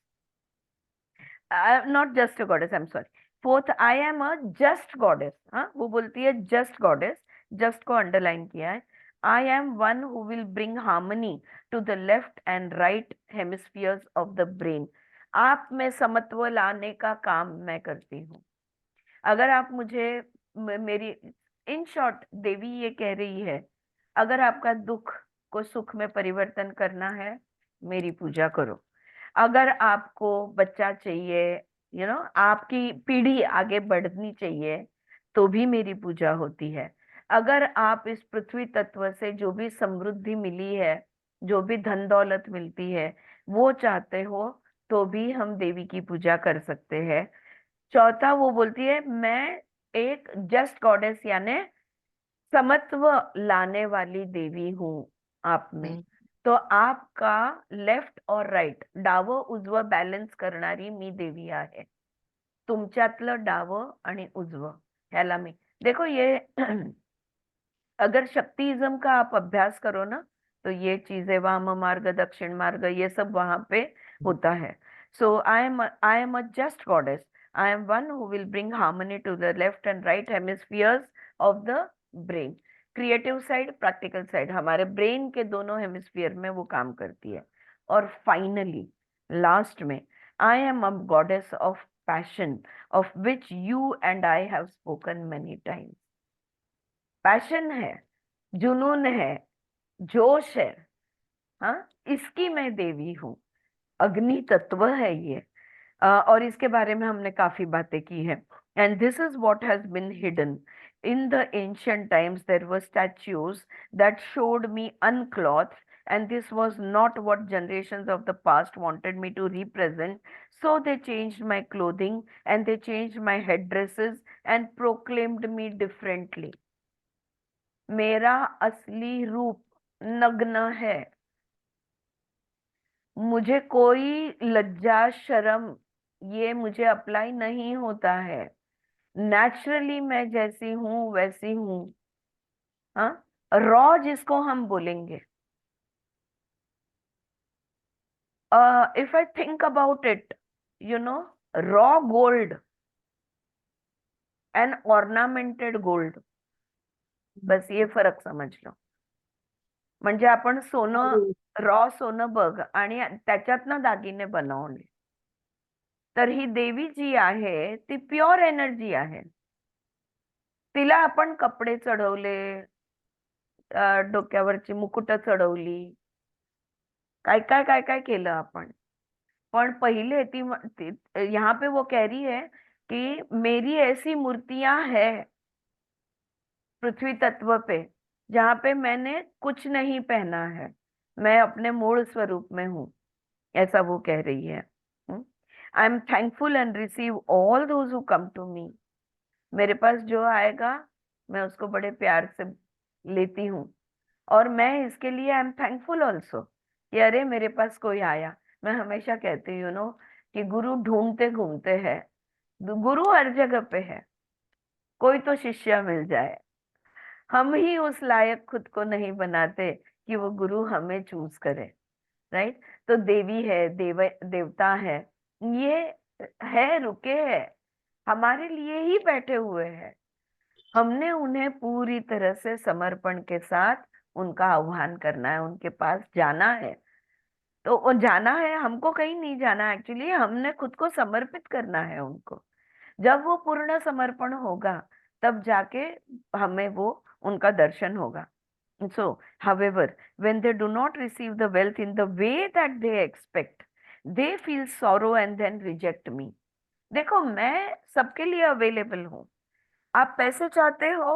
not just a goddess, I am sorry. Fourth, I am a just goddess. हाँ, वो बोलती है जस्ट गॉडेस, जस्ट को अंडरलाइन किया है। I am one who will bring harmony to the left and right hemispheres of the brain. आप में समत्व लाने का काम मैं करती हूँ। अगर आप मुझे मेरी, इन शॉर्ट देवी ये कह रही है, अगर आपका दुख को सुख में परिवर्तन करना है, मेरी पूजा करो। अगर आपको बच्चा चाहिए, आपकी पीढ़ी आगे बढ़नी चाहिए, तो भी मेरी पूजा होती है। अगर आप इस पृथ्वी तत्व से जो भी समृद्धि मिली है, जो भी धन दौलत मिलती है, वो चाहते हो, तो भी हम देवी की पूजा कर सकते हैं। चौथा, वो बोलती है मैं एक जस्ट गॉडेस यानी समत्व लाने वाली देवी हूँ आप में। तो आपका लेफ्ट और राईट, डावं उजवं बॅलन्स करणारी मी देवी आहे। तुमच्यातलं डावं आणि उजवं ह्याला मी, देखो ये अगर शक्तिज्म का आप अभ्यास करो ना, तो ये चीजें, वाम मार्ग, दक्षिण मार्ग, ये सब वहां पे होता है। So I am a just goddess, I am one who will bring harmony to the left and right hemispheres of the brain. Creative side, practical side, हमारे ब्रेन के दोनों हेमिस्फीयर में वो काम करती है। और फाइनली लास्ट में, आई am a goddess of passion, of which you and I have spoken many times. Passion है, जुनून है, जोश है, हाँ, इसकी मैं देवी हूँ। अग्नि तत्व है ये, और इसके बारे में हमने काफी बातें की है। And this is what has been hidden in the ancient times. There were statues that showed me unclothed and this was not what generations of the past wanted me to represent. So they changed my clothing and they changed my headdresses and proclaimed me differently. मेरा असली रूप नग्न है। मुझे कोई लज्जा शर्म ये मुझे अप्लाई नहीं होता है। नेचुरली मैं जैसी हूं वैसी हूं। हाँ, रॉ जिसको हम बोलेंगे। If I think about it, you know, raw gold and ornamented gold, बस ये फरक समज लो। म्हणजे आपण सोनं, रॉ सोनं बघ आणि त्याच्यातनं दागिने बनवले, तर ही देवी जी आहे ती प्युअर एनर्जी आहे। तिला आपण कपडे चढवले, डोक्यावरची मुकुट चढवली, काय काय काय काय केलं आपण। पण पहिले यहाँ पे वो कह रही है कि मेरी ऐसी मूर्तियां हैं पृथ्वी तत्व पे जहाँ पे मैंने कुछ नहीं पहना है, मैं अपने मूल स्वरूप में हूँ, ऐसा वो कह रही है। I am thankful and receive all those who come to me. मेरे पास जो आएगा मैं उसको बड़े प्यार से लेती हूँ, और मैं इसके लिए आई एम थैंकफुल ऑल्सो कि अरे मेरे पास कोई आया। मैं हमेशा कहती हूँ नो कि गुरु ढूंढते घूमते हैं, गुरु हर जगह पे है, कोई तो शिष्य मिल जाए। हम ही उस लायक खुद को नहीं बनाते कि वो गुरु हमें चूज करे, राइट। तो देवी है, देवता है, ये है, रुके हैं, हमारे लिए ही बैठे हुए हैं। हमने उन्हें पूरी तरह से समर्पण के साथ उनका आह्वान करना है, उनके पास जाना है। तो वो जाना है, हमको कहीं नहीं जाना, एक्चुअली हमने खुद को समर्पित करना है उनको। जब वो पूर्ण समर्पण होगा तब जाके हमें वो उनका दर्शन होगा। So, however, when they do not receive the wealth in the way that they expect, they feel sorrow and then reject me. देखो, मैं सबके लिए अवेलेबल हूँ। आप पैसे चाहते हो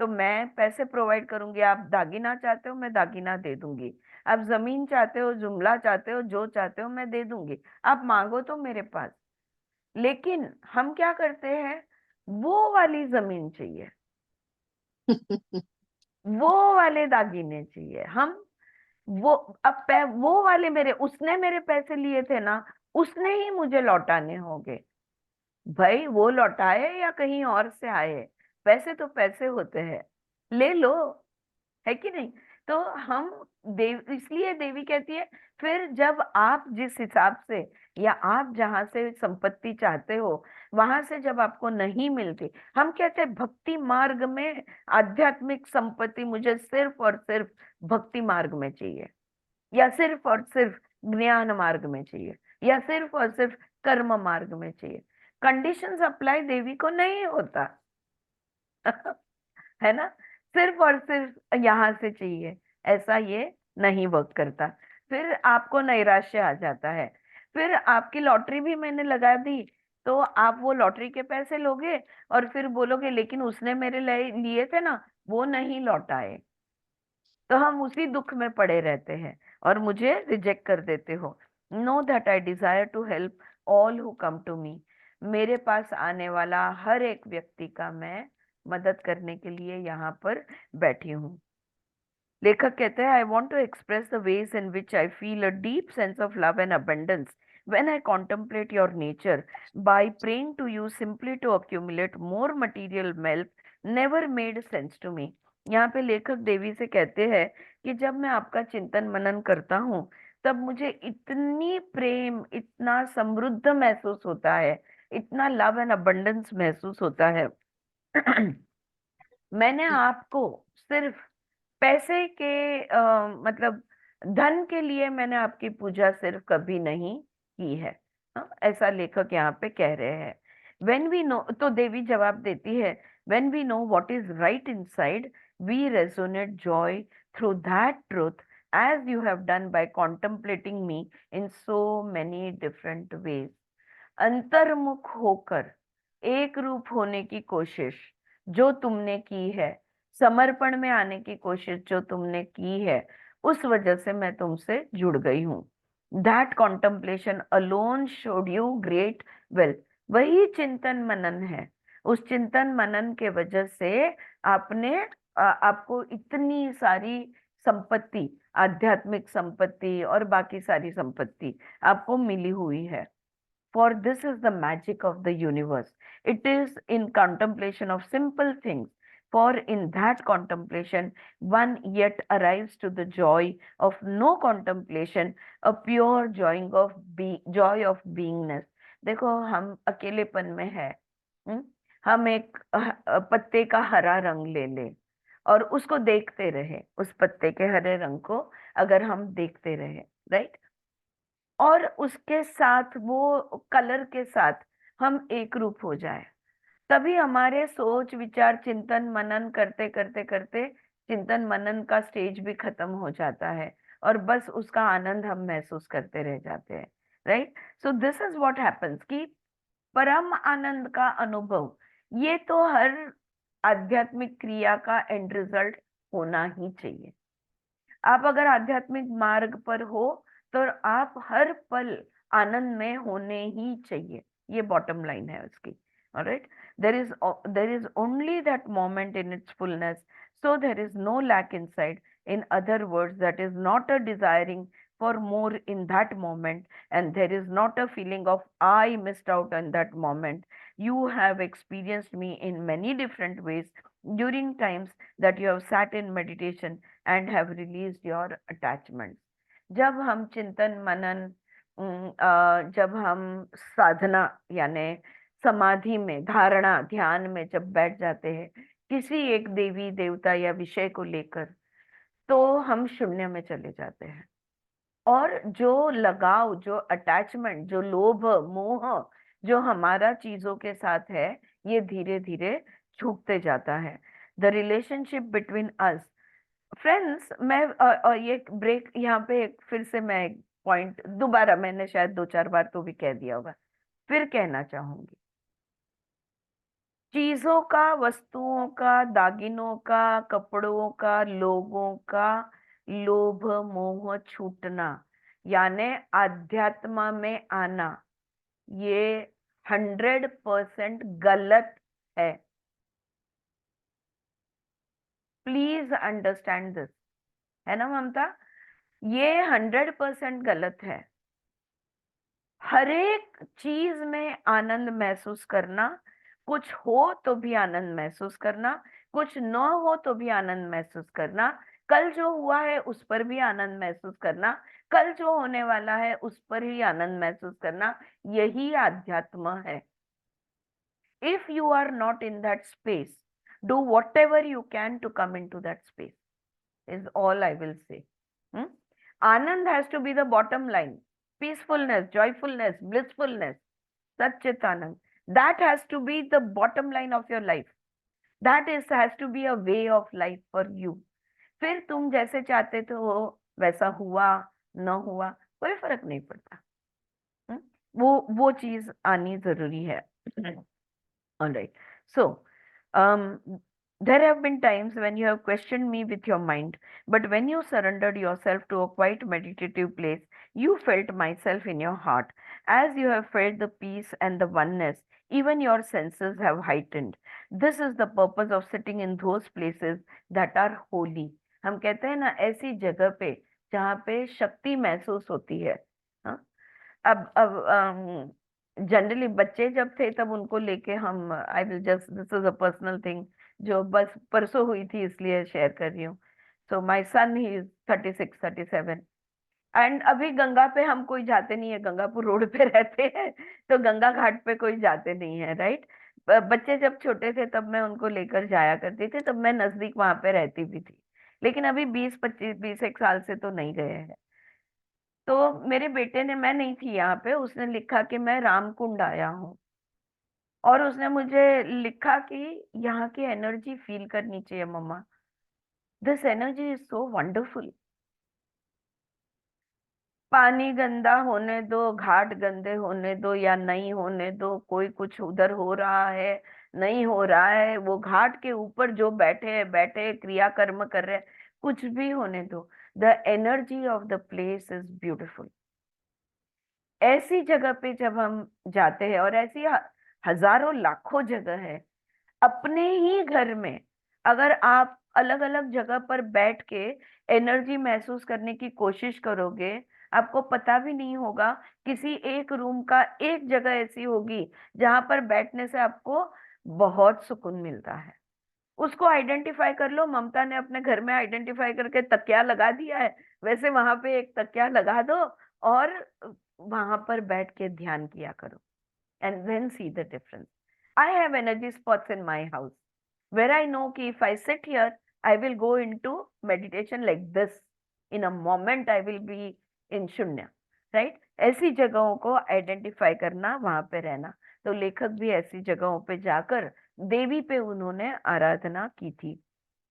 तो मैं पैसे प्रोवाइड करूंगी, आप दागिना चाहते हो मैं दागिना दे दूंगी, आप जमीन चाहते हो, जुमला चाहते हो, जो चाहते हो मैं दे दूंगी, आप मांगो तो मेरे पास। लेकिन हम क्या करते हैं, वो वाली जमीन चाहिए, वो वाले दागिने चाहिए हम, वो वो वाले मेरे, उसने मेरे पैसे लिए थे ना, उसने ही मुझे लौटाने होंगे। भाई वो लौटाए या कहीं और से आए, पैसे तो पैसे होते हैं, ले लो, है कि नहीं। तो हम इसलिए देवी कहती है, फिर जब आप जिस हिसाब से या आप जहां से संपत्ति चाहते हो वहां से जब आपको नहीं मिलती, हम कहते हैं भक्ति मार्ग में आध्यात्मिक संपत्ति मुझे सिर्फ और सिर्फ भक्ति मार्ग में चाहिए, या सिर्फ और सिर्फ ज्ञान मार्ग में चाहिए, या सिर्फ और सिर्फ कर्म मार्ग में चाहिए। कंडीशंस अप्लाई देवी को नहीं होता है ना, सिर्फ और सिर्फ यहाँ से चाहिए, ऐसा ये नहीं वर्क करता। फिर आपको नैराश्य आ जाता है, फिर आपकी लॉटरी भी मैंने लगा दी तो आप वो लॉटरी के पैसे लोगे और फिर बोलोगे लेकिन उसने मेरे लिए थे ना, वो नहीं लौटाए। तो हम उसी दुख में पड़े रहते हैं और मुझे रिजेक्ट कर देते हो। Know that I desire to help all who come to me. मेरे पास आने वाला हर एक व्यक्ति का मैं मदद करने के लिए यहाँ पर बैठी हूँ। लेखक कहते हैं, I want to express the ways in which I feel a deep sense of love and abundance when I contemplate your nature. By praying to you simply to accumulate more material wealth never made sense to me. यहाँ पे लेखक देवी से कहते हैं कि जब मैं आपका चिंतन मनन करता हूँ तब मुझे इतनी प्रेम, इतना समृद्ध महसूस होता है, इतना लव एंड abundance महसूस होता है। मैंने आपको सिर्फ पैसे के मतलब धन के लिए मैंने आपकी पूजा सिर्फ कभी नहीं की है। ऐसा लेखक यहाँ पे कह रहे हैं। वेन वी नो, तो देवी जवाब देती है, when we know what is right inside we resonate joy through that truth as you have done by contemplating me in so many different ways. अंतर्मुख होकर एक रूप होने की कोशिश जो तुमने की है, समर्पण में आने की कोशिश जो तुमने की है, उस वजह से मैं तुमसे जुड़ गई हूँ। That contemplation alone showed you great wealth. वही चिंतन मनन है। उस चिंतन मनन के वजह से आपने आपको इतनी सारी संपत्ति, आध्यात्मिक संपत्ति और बाकी सारी संपत्ति आपको मिली हुई है। For this is the magic of the universe. It is in contemplation of simple things. For in that contemplation, one yet arrives to the joy of no contemplation, a pure joy of beingness. देखो हम अकेलेपन में है, हम्म? हम एक पत्ते का हरा रंग ले ले और उसको देखते रहे, उस पत्ते के हरे रंग को अगर हम देखते रहे, राइट, और उसके साथ वो कलर के साथ हम एक रूप हो जाए, तभी हमारे सोच विचार चिंतन मनन करते करते करते चिंतन मनन का स्टेज भी खत्म हो जाता है और बस उसका आनंद हम महसूस करते रह जाते हैं, right. So this is what happens कि परम आनंद का अनुभव, ये तो हर आध्यात्मिक क्रिया का एंड रिजल्ट होना ही चाहिए। आप अगर आध्यात्मिक मार्ग पर हो तो आप हर पल आनंद में होने ही चाहिए, ये बॉटम लाइन है उसकी। Alright, there is only that moment in its fullness, so there is no lack inside. In other words, that is not a desiring for more in that moment, and there is not a feeling of I missed out on that moment. You have experienced me in many different ways during times that you have sat in meditation and have released your attachments. जब हम चिंतन मनन, जब हम साधना यानी समाधि में, धारणा ध्यान में जब बैठ जाते हैं किसी एक देवी देवता या विषय को लेकर, तो हम शून्य में चले जाते हैं। और जो लगाव, जो अटैचमेंट, जो लोभ मोह जो हमारा चीजों के साथ है, ये धीरे धीरे छूटते जाता है। The relationship between us friends, मैं और ये ब्रेक यहाँ पे फिर से मैं एक पॉइंट दोबारा, मैंने शायद 2-4 बार तो भी कह दिया होगा, फिर कहना चाहूंगी। चीजों का, वस्तुओं का, दागिनों का, कपड़ों का, लोगों का लोभ मोह छूटना यानी आध्यात्म में आना, ये 100% गलत है। प्लीज अंडरस्टैंड दिस, है ना ममता, ये 100% गलत है। हर एक चीज में आनंद महसूस करना, कुछ हो तो भी आनंद महसूस करना, कुछ न हो तो भी आनंद महसूस करना, कल जो हुआ है उस पर भी आनंद महसूस करना, कल जो होने वाला है उस पर ही आनंद महसूस करना, यही आध्यात्म है। If you are not in that space, do whatever you can to come into that space, is all I will say. Hmm? Anand has to be the bottom line. Peacefulness, joyfulness, blissfulness, Satchitanand. That has to be the bottom line of your life. Has to be a way of life for you. फिर तुम जैसे चाहते थे हो वैसा हुआ न हुआ कोई फर्क नहीं पड़ता। हम्म? वो चीज आनी जरूरी है। All right. So, um, there have been times when you have questioned me with your mind, but when you surrendered yourself to a quiet meditative place, you felt myself in your heart. As you have felt the peace and the oneness, even your senses have heightened. This is the purpose of sitting in those places that are holy. हम कहते हैं ना, ऐसी जगह पे जहाँ पे शक्ति महसूस होती है। हाँ? अब जनरली बच्चे जब थे तब उनको लेके हम, I will just, this is a personal thing जो बस परसों हुई थी इसलिए शेयर कर रही हूँ। So my son he is 36-37 and अभी गंगा पे हम कोई जाते नहीं है, गंगापुर रोड पे रहते हैं तो गंगा घाट पे कोई जाते नहीं है, राइट। बच्चे जब छोटे थे तब मैं उनको लेकर जाया करती थी, तब मैं नजदीक वहां पे रहती भी थी, लेकिन अभी 20-25-21 साल से तो नहीं गए हैं। तो मेरे बेटे ने, मैं नहीं थी यहाँ पे, उसने लिखा कि मैं रामकुंड आया हूँ, और उसने मुझे लिखा कि यहाँ की एनर्जी फील करनी चाहिए मम्मा, this energy is so wonderful. पानी गंदा होने दो, घाट गंदे होने दो या नहीं होने दो, कोई कुछ उधर हो रहा है नहीं हो रहा है, वो घाट के ऊपर जो बैठे बैठे क्रिया कर्म कर रहे हैं, कुछ भी होने दो, the energy of the place is beautiful. ऐसी जगह पे जब हम जाते हैं, और ऐसी हजारों लाखों जगह है अपने ही घर में, अगर आप अलग अलग जगह पर बैठ के एनर्जी महसूस करने की कोशिश करोगे, आपको पता भी नहीं होगा। किसी एक रूम का एक जगह ऐसी होगी जहां पर बैठने से आपको बहुत सुकून मिलता है। उसको आइडेंटिफाई कर लो। ममता ने अपने घर में आइडेंटिफाई करके तकिया लगा दिया है, वैसे वहां पे एक तकिया लगा दो और वहां पर बैठ के ध्यान किया करो, and then see the difference. I have energy spots in my house where I know कि if I sit here, I will go into meditation like this. In a moment, I will be in शून्य, right? ऐसी जगहों को identify करना, वहां पे रहना। तो लेखक भी ऐसी जगहों पे जाकर देवी पे उन्होंने आराधना की थी।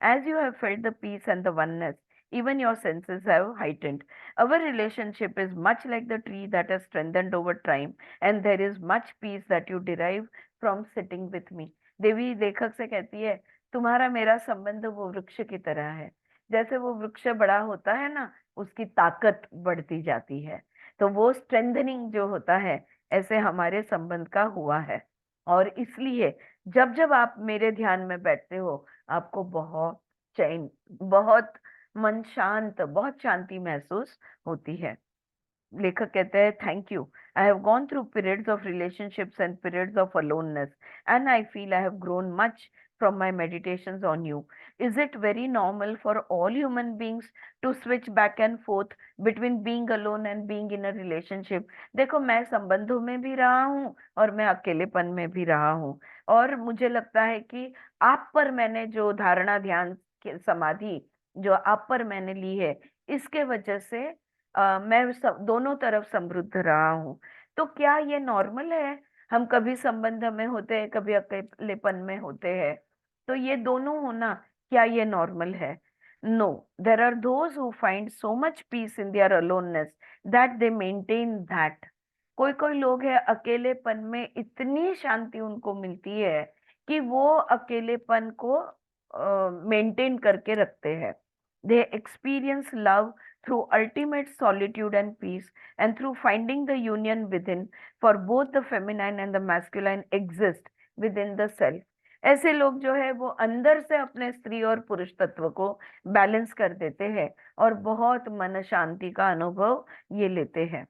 As you have felt the peace and the oneness, even your senses have heightened. Our relationship is much like the tree that has strengthened over time, and there is much peace that you derive from sitting with me. देवी लेखक से कहती है, तुम्हारा मेरा संबंध वो वृक्ष की तरह है। जैसे वो वृक्ष बड़ा होता है ना, उसकी ताकत बढ़ती जाती है। तो वो स्ट्रेंथनिंग जो होता है, ऐसे हमारे संबंध का हुआ है। और इसलिए जब जब आप मेरे ध्यान में बैठते हो, आपको बहुत चैन, बहुत मन शांत, बहुत शांति महसूस होती है। लेखक कहते हैं, thank you, I have gone through periods of relationships and periods of aloneness, and I feel I have grown much from my meditations on you. Is it very normal for all human beings to switch back and forth between being alone and being in a relationship? देखो, मैं संबंधों में भी रहा हूँ और मैं अकेलेपन में भी रहा हूँ, और मुझे लगता है कि आप पर मैंने जो धारणा, ध्यान, समाधि जो आप पर मैंने ली है, इसके वजह से मैं दोनों तरफ समृद्ध रहा हूँ। तो क्या ये नॉर्मल है? हम कभी संबंध में होते हैं, कभी अकेलेपन में होते हैं, तो ये दोनों होना, क्या ये नॉर्मल है? No, there are those who find so much peace in their aloneness that they maintain that. कोई कोई लोग हैं, अकेलेपन में इतनी शांति उनको मिलती है कि वो अकेलेपन को मेंटेन करके रखते हैं। They experience love through ultimate solitude and peace, and through finding the union within, for both the feminine and the masculine exist within the self. ऐसे लोग जो है वो अंदर से अपने स्त्री और पुरुष तत्व को बैलेंस कर देते हैं और बहुत मन शांति का अनुभव ये लेते हैं।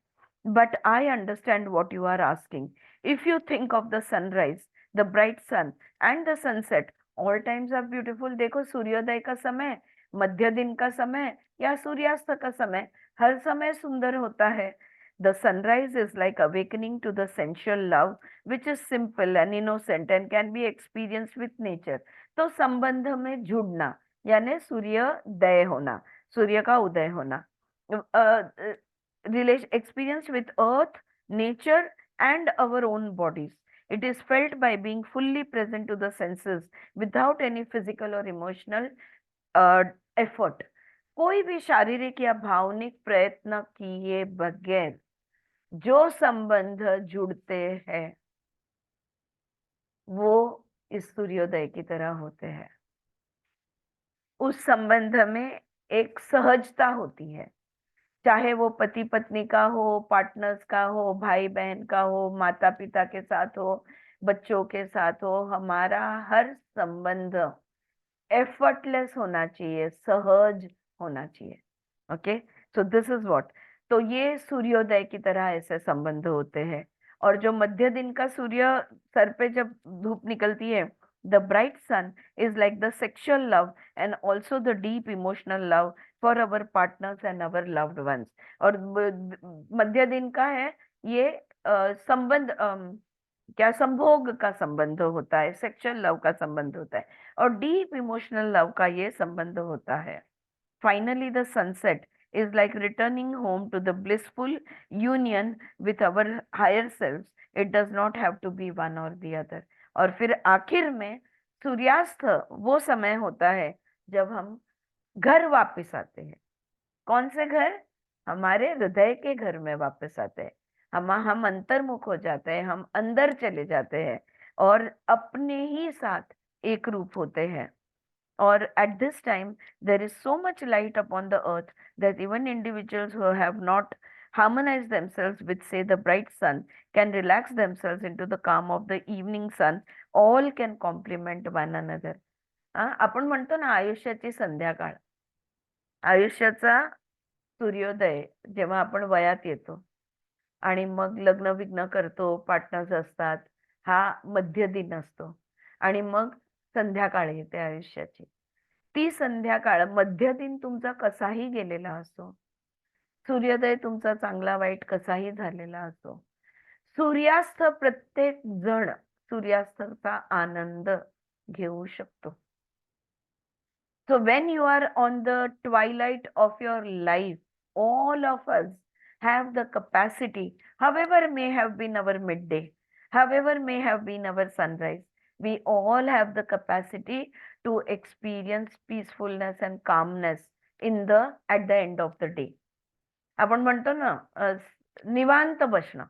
But I understand what you are asking. If you think of the sunrise, the bright sun and the sunset, all times are beautiful. देखो, सूर्योदय का समय, मध्य दिन का समय या सूर्यास्त का समय, हर समय सुंदर होता है। The sunrise is like awakening to the sensual love which is simple and innocent and can be experience with nature. तो संबंध में जुड़ना यानी सूर्योदय होना, सूर्य का उदय होना, relation experience with earth, nature and our own bodies. It is felt by being fully present to the senses without any physical or emotional effort. कोई भी शारीरिक या भावनिक प्रयत्न किए बगैर जो संबंध जुड़ते हैं, वो इस सूर्योदय की तरह होते हैं। उस संबंध में एक सहजता होती है, चाहे वो पति पत्नी का हो, पार्टनर्स का हो, भाई बहन का हो, माता पिता के साथ हो, बच्चों के साथ हो। हमारा हर संबंध एफर्टलेस होना चाहिए, सहज होना चाहिए। Okay, so this is what. तो ये सूर्योदय की तरह ऐसे संबंध होते हैं। और जो मध्य दिन का सूर्य, सर पे जब धूप निकलती है, the bright sun is like the sexual love and also the deep emotional love for our partners and our loved ones. और मध्य दिन का है ये संबंध, क्या संभोग का संबंध होता है, सेक्सुअल लव का संबंध होता है, और डीप इमोशनल लव का ये संबंध होता है। Finally the sunset is like returning home to the blissful union with our higher selves. It does not have to be one or the other. और फिर आखिर में सूर्यास्त वो समय होता है जब हम घर वापस आते हैं। कौन से घर? हमारे हृदय के घर में वापस आते हैं। हम अंतर्मुख हो जाते हैं, हम अंदर चले जाते हैं और अपने ही साथ एक रूप होते हैं। Or at this time, there is so much light upon the earth that even individuals who have not harmonized themselves with, say, the bright sun can relax themselves into the calm of the evening sun. All can complement one another. आपण म्हणतो ना आयुष्याची संध्याकाळ, आयुष्याचा सूर्योदय जेव्हा आपण वयात येतो आणि मग लग्न विग्न करतो, पार्टनर्स असतात, हा मध्य दिन असतो आणि मग संध्याकाळ येते आयुष्याची. ती संध्याकाळ, मध्य दिन तुमचा कसाही गेलेला असो, सूर्योदय तुमचा चांगला वाईट कसाही झालेला असो, सूर्यास्त प्रत्येक जण सूर्यास्ताचा आनंद घेऊ शकतो. So when you are on the twilight of your life, all of us have the capacity, however may have been our midday, however may have been our sunrise, we all have the capacity to experience peacefulness and calmness at the end of the day. आपण म्हणतो ना निवांत बसणं,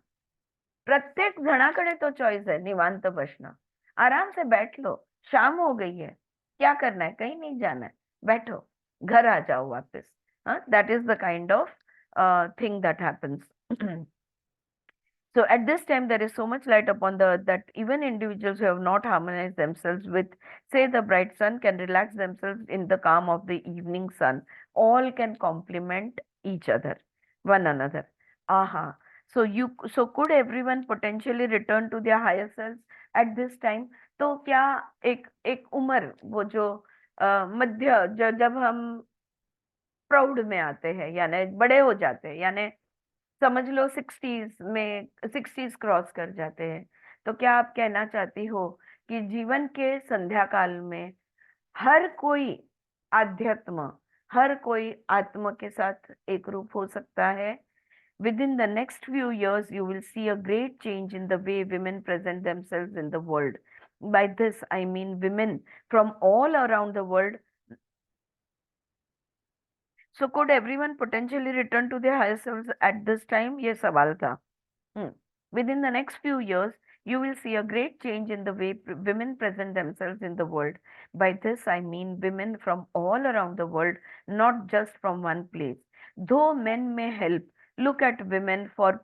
प्रत्येक जणाकडे तो choice है निवांत बसना, आराम से बैठ लो, शाम हो गई है, क्या करना है, कहीं नहीं जाना है, बैठो, घर आ जाओ वापस. That is the kind of thing that happens. So at this time there is so much light upon the earth that even individuals who have not harmonized themselves with, say, the bright sun can relax themselves in the calm of the evening sun. All can complement each other, one another. Aha. So could everyone potentially return to their higher selves at this time? तो क्या एक एक उम्र, वो जो मध्य, जब हम proud में आते हैं, यानी बड़े हो जाते हैं, यानी समझ लो 60s क्रॉस कर जाते हैं, तो क्या आप कहना चाहती हो कि जीवन के संध्या काल में हर कोई आध्यात्म, हर कोई आत्मा के साथ एक रूप हो सकता है? Within the next few years, you will see a great change in the way women present themselves in the world. By this, I mean women from all around the world. So could everyone potentially return to their higher selves at this time? ये सवाल था. Within the next few years, you will see a great change in the way women present themselves in the world. By this, I mean women from all around the world, not just from one place. Though men may help look at women, for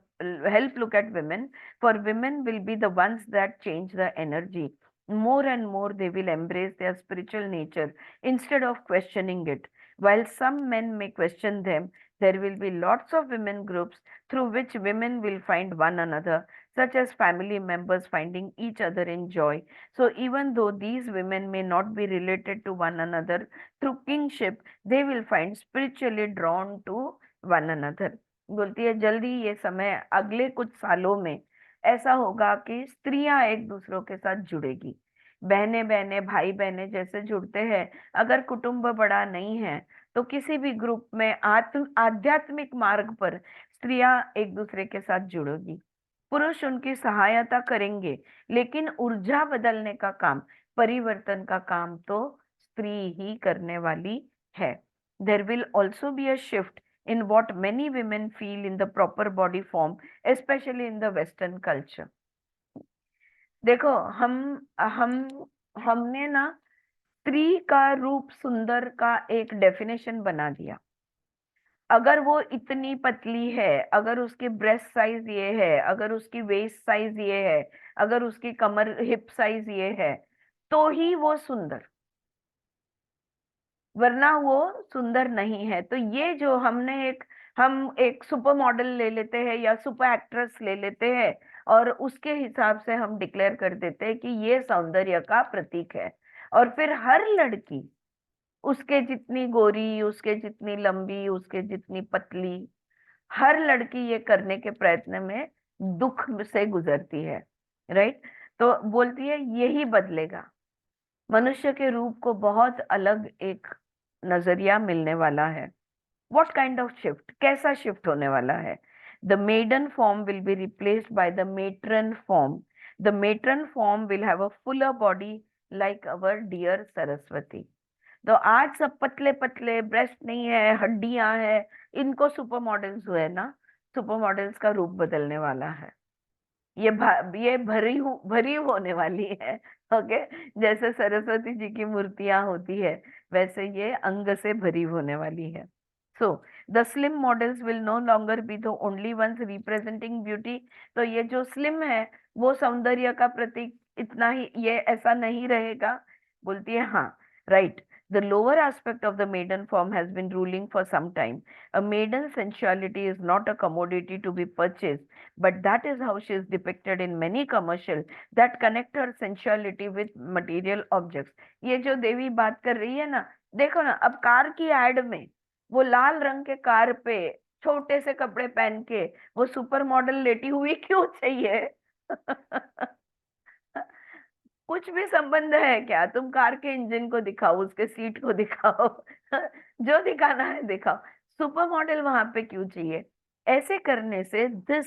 women will be the ones that change the energy. More and more they will embrace their spiritual nature instead of questioning it. While some men may question them, there will be lots of women groups through which women will find one another, such as family members finding each other in joy. So even though these women may not be related to one another through kingship, they will find spiritually drawn to one another. बोलती है जल्दी ये समय, अगले कुछ सालों में ऐसा होगा कि स्त्रियां एक दूसरों के साथ जुड़ेगी, बहने बहने भाई बहने जैसे जुड़ते हैं, अगर कुटुंब बड़ा नहीं है तो किसी भी ग्रुप में आध्यात्मिक मार्ग पर स्त्रियां एक दूसरे के साथ जुड़ेगी. पुरुष उनकी सहायता करेंगे, लेकिन ऊर्जा बदलने का काम, परिवर्तन का काम तो स्त्री ही करने वाली है. There will also be a shift in what many women feel in the proper body form, especially in the Western culture. देखो हमने ना स्त्री का रूप सुंदर का एक डेफिनेशन बना दिया. अगर वो इतनी पतली है, अगर उसकी ब्रेस्ट साइज ये है, अगर उसकी वेस्ट साइज ये है, अगर उसकी कमर हिप साइज ये है, तो ही वो सुंदर, वरना वो सुंदर नहीं है. तो ये जो हम एक सुपर मॉडल ले लेते हैं या सुपर एक्ट्रेस ले लेते हैं और उसके हिसाब से हम डिक्लेयर कर देते हैं कि ये सौंदर्य का प्रतीक है, और फिर हर लड़की उसके जितनी गोरी, उसके जितनी लंबी, उसके जितनी पतली, हर लड़की ये करने के प्रयत्न में दुख से गुजरती है. राइट. तो बोलती है यही बदलेगा, मनुष्य के रूप को बहुत अलग एक नजरिया मिलने वाला है. What kind of shift? कैसा शिफ्ट होने वाला है? The maiden form will be replaced by the matron form. The matron form will have a fuller body like our dear Saraswati. तो आज सब पतले पतले, ब्रेस्ट नहीं है, हड्डियां हैं, इनको सुपर मॉडल्स हुए ना, सुपर मॉडल्स का रूप बदलने वाला है. ये भरी होने वाली है। ओके, जैसे सरस्वती जी की मूर्तियां होती है, वैसे ये अंग से भरी होने वाली है। So the slim models will no longer be the only ones representing beauty. तो ये जो स्लिम है वो सौंदर्य का प्रतीक इतना ही, ये ऐसा नहीं रहेगा। बोलती है हाँ, right. The lower aspect of the maiden form has been ruling for some time. A maiden's sensuality is not a commodity to be purchased, but that is how she is depicted in many commercial that connect her sensuality with material objects. ये जो देवी बात कर रही है ना, देखो ना, अब कार की एड में वो लाल रंग के कार पे छोटे से कपड़े पहन के वो सुपर मॉडल लेटी हुई क्यों चाहिए? कुछ भी संबंध है क्या? तुम कार के इंजन को दिखाओ, उसके सीट को दिखाओ, जो दिखाना है दिखाओ, सुपर मॉडल वहां पे क्यों चाहिए? ऐसे करने से दिस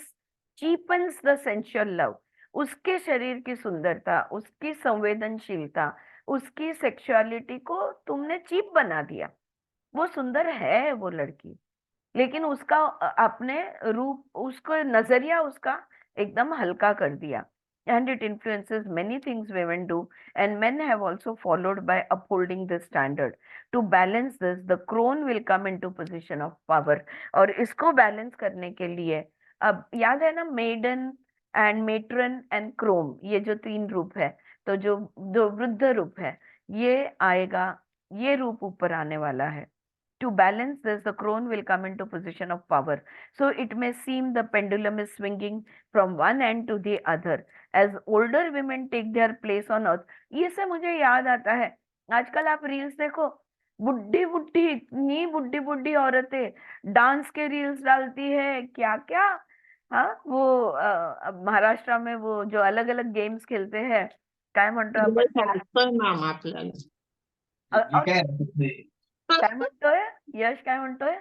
चीपन्स द सेंशुअल लव। उसके शरीर की सुंदरता, उसकी संवेदनशीलता, उसकी सेक्सुअलिटी को तुमने चीप बना दिया। वो सुंदर है वो लड़की, लेकिन उसका अपने रूप, उसको नजरिया उसका एकदम हल्का कर दिया। And it influences many things women do, and men have also followed by upholding this standard. To balance this, the crone will come into position of power. और इसको बैलेंस करने के लिए, अब याद है ना, maiden and matron and crone, ये जो तीन रूप है, तो जो जो वृद्ध रूप है ये आएगा, ये रूप ऊपर आने वाला है। To balance this, the crone will come into position of power. So it may seem the pendulum is swinging from one end to the other as older women take their place on earth. ये से मुझे याद आता है, आजकल आप reels देखो, बुढ़ी बुढ़ी, इतनी बुढ़ी बुढ़ी औरतें डांस के रील्स डालती है, क्या क्या। हाँ, वो अब महाराष्ट्र में वो जो अलग अलग गेम्स खेलते हैं, काय म्हणतो आपण यश त्याला? असतोय मॅम आपल्याला. और काय म्हणतोय यश, काय म्हणतोय?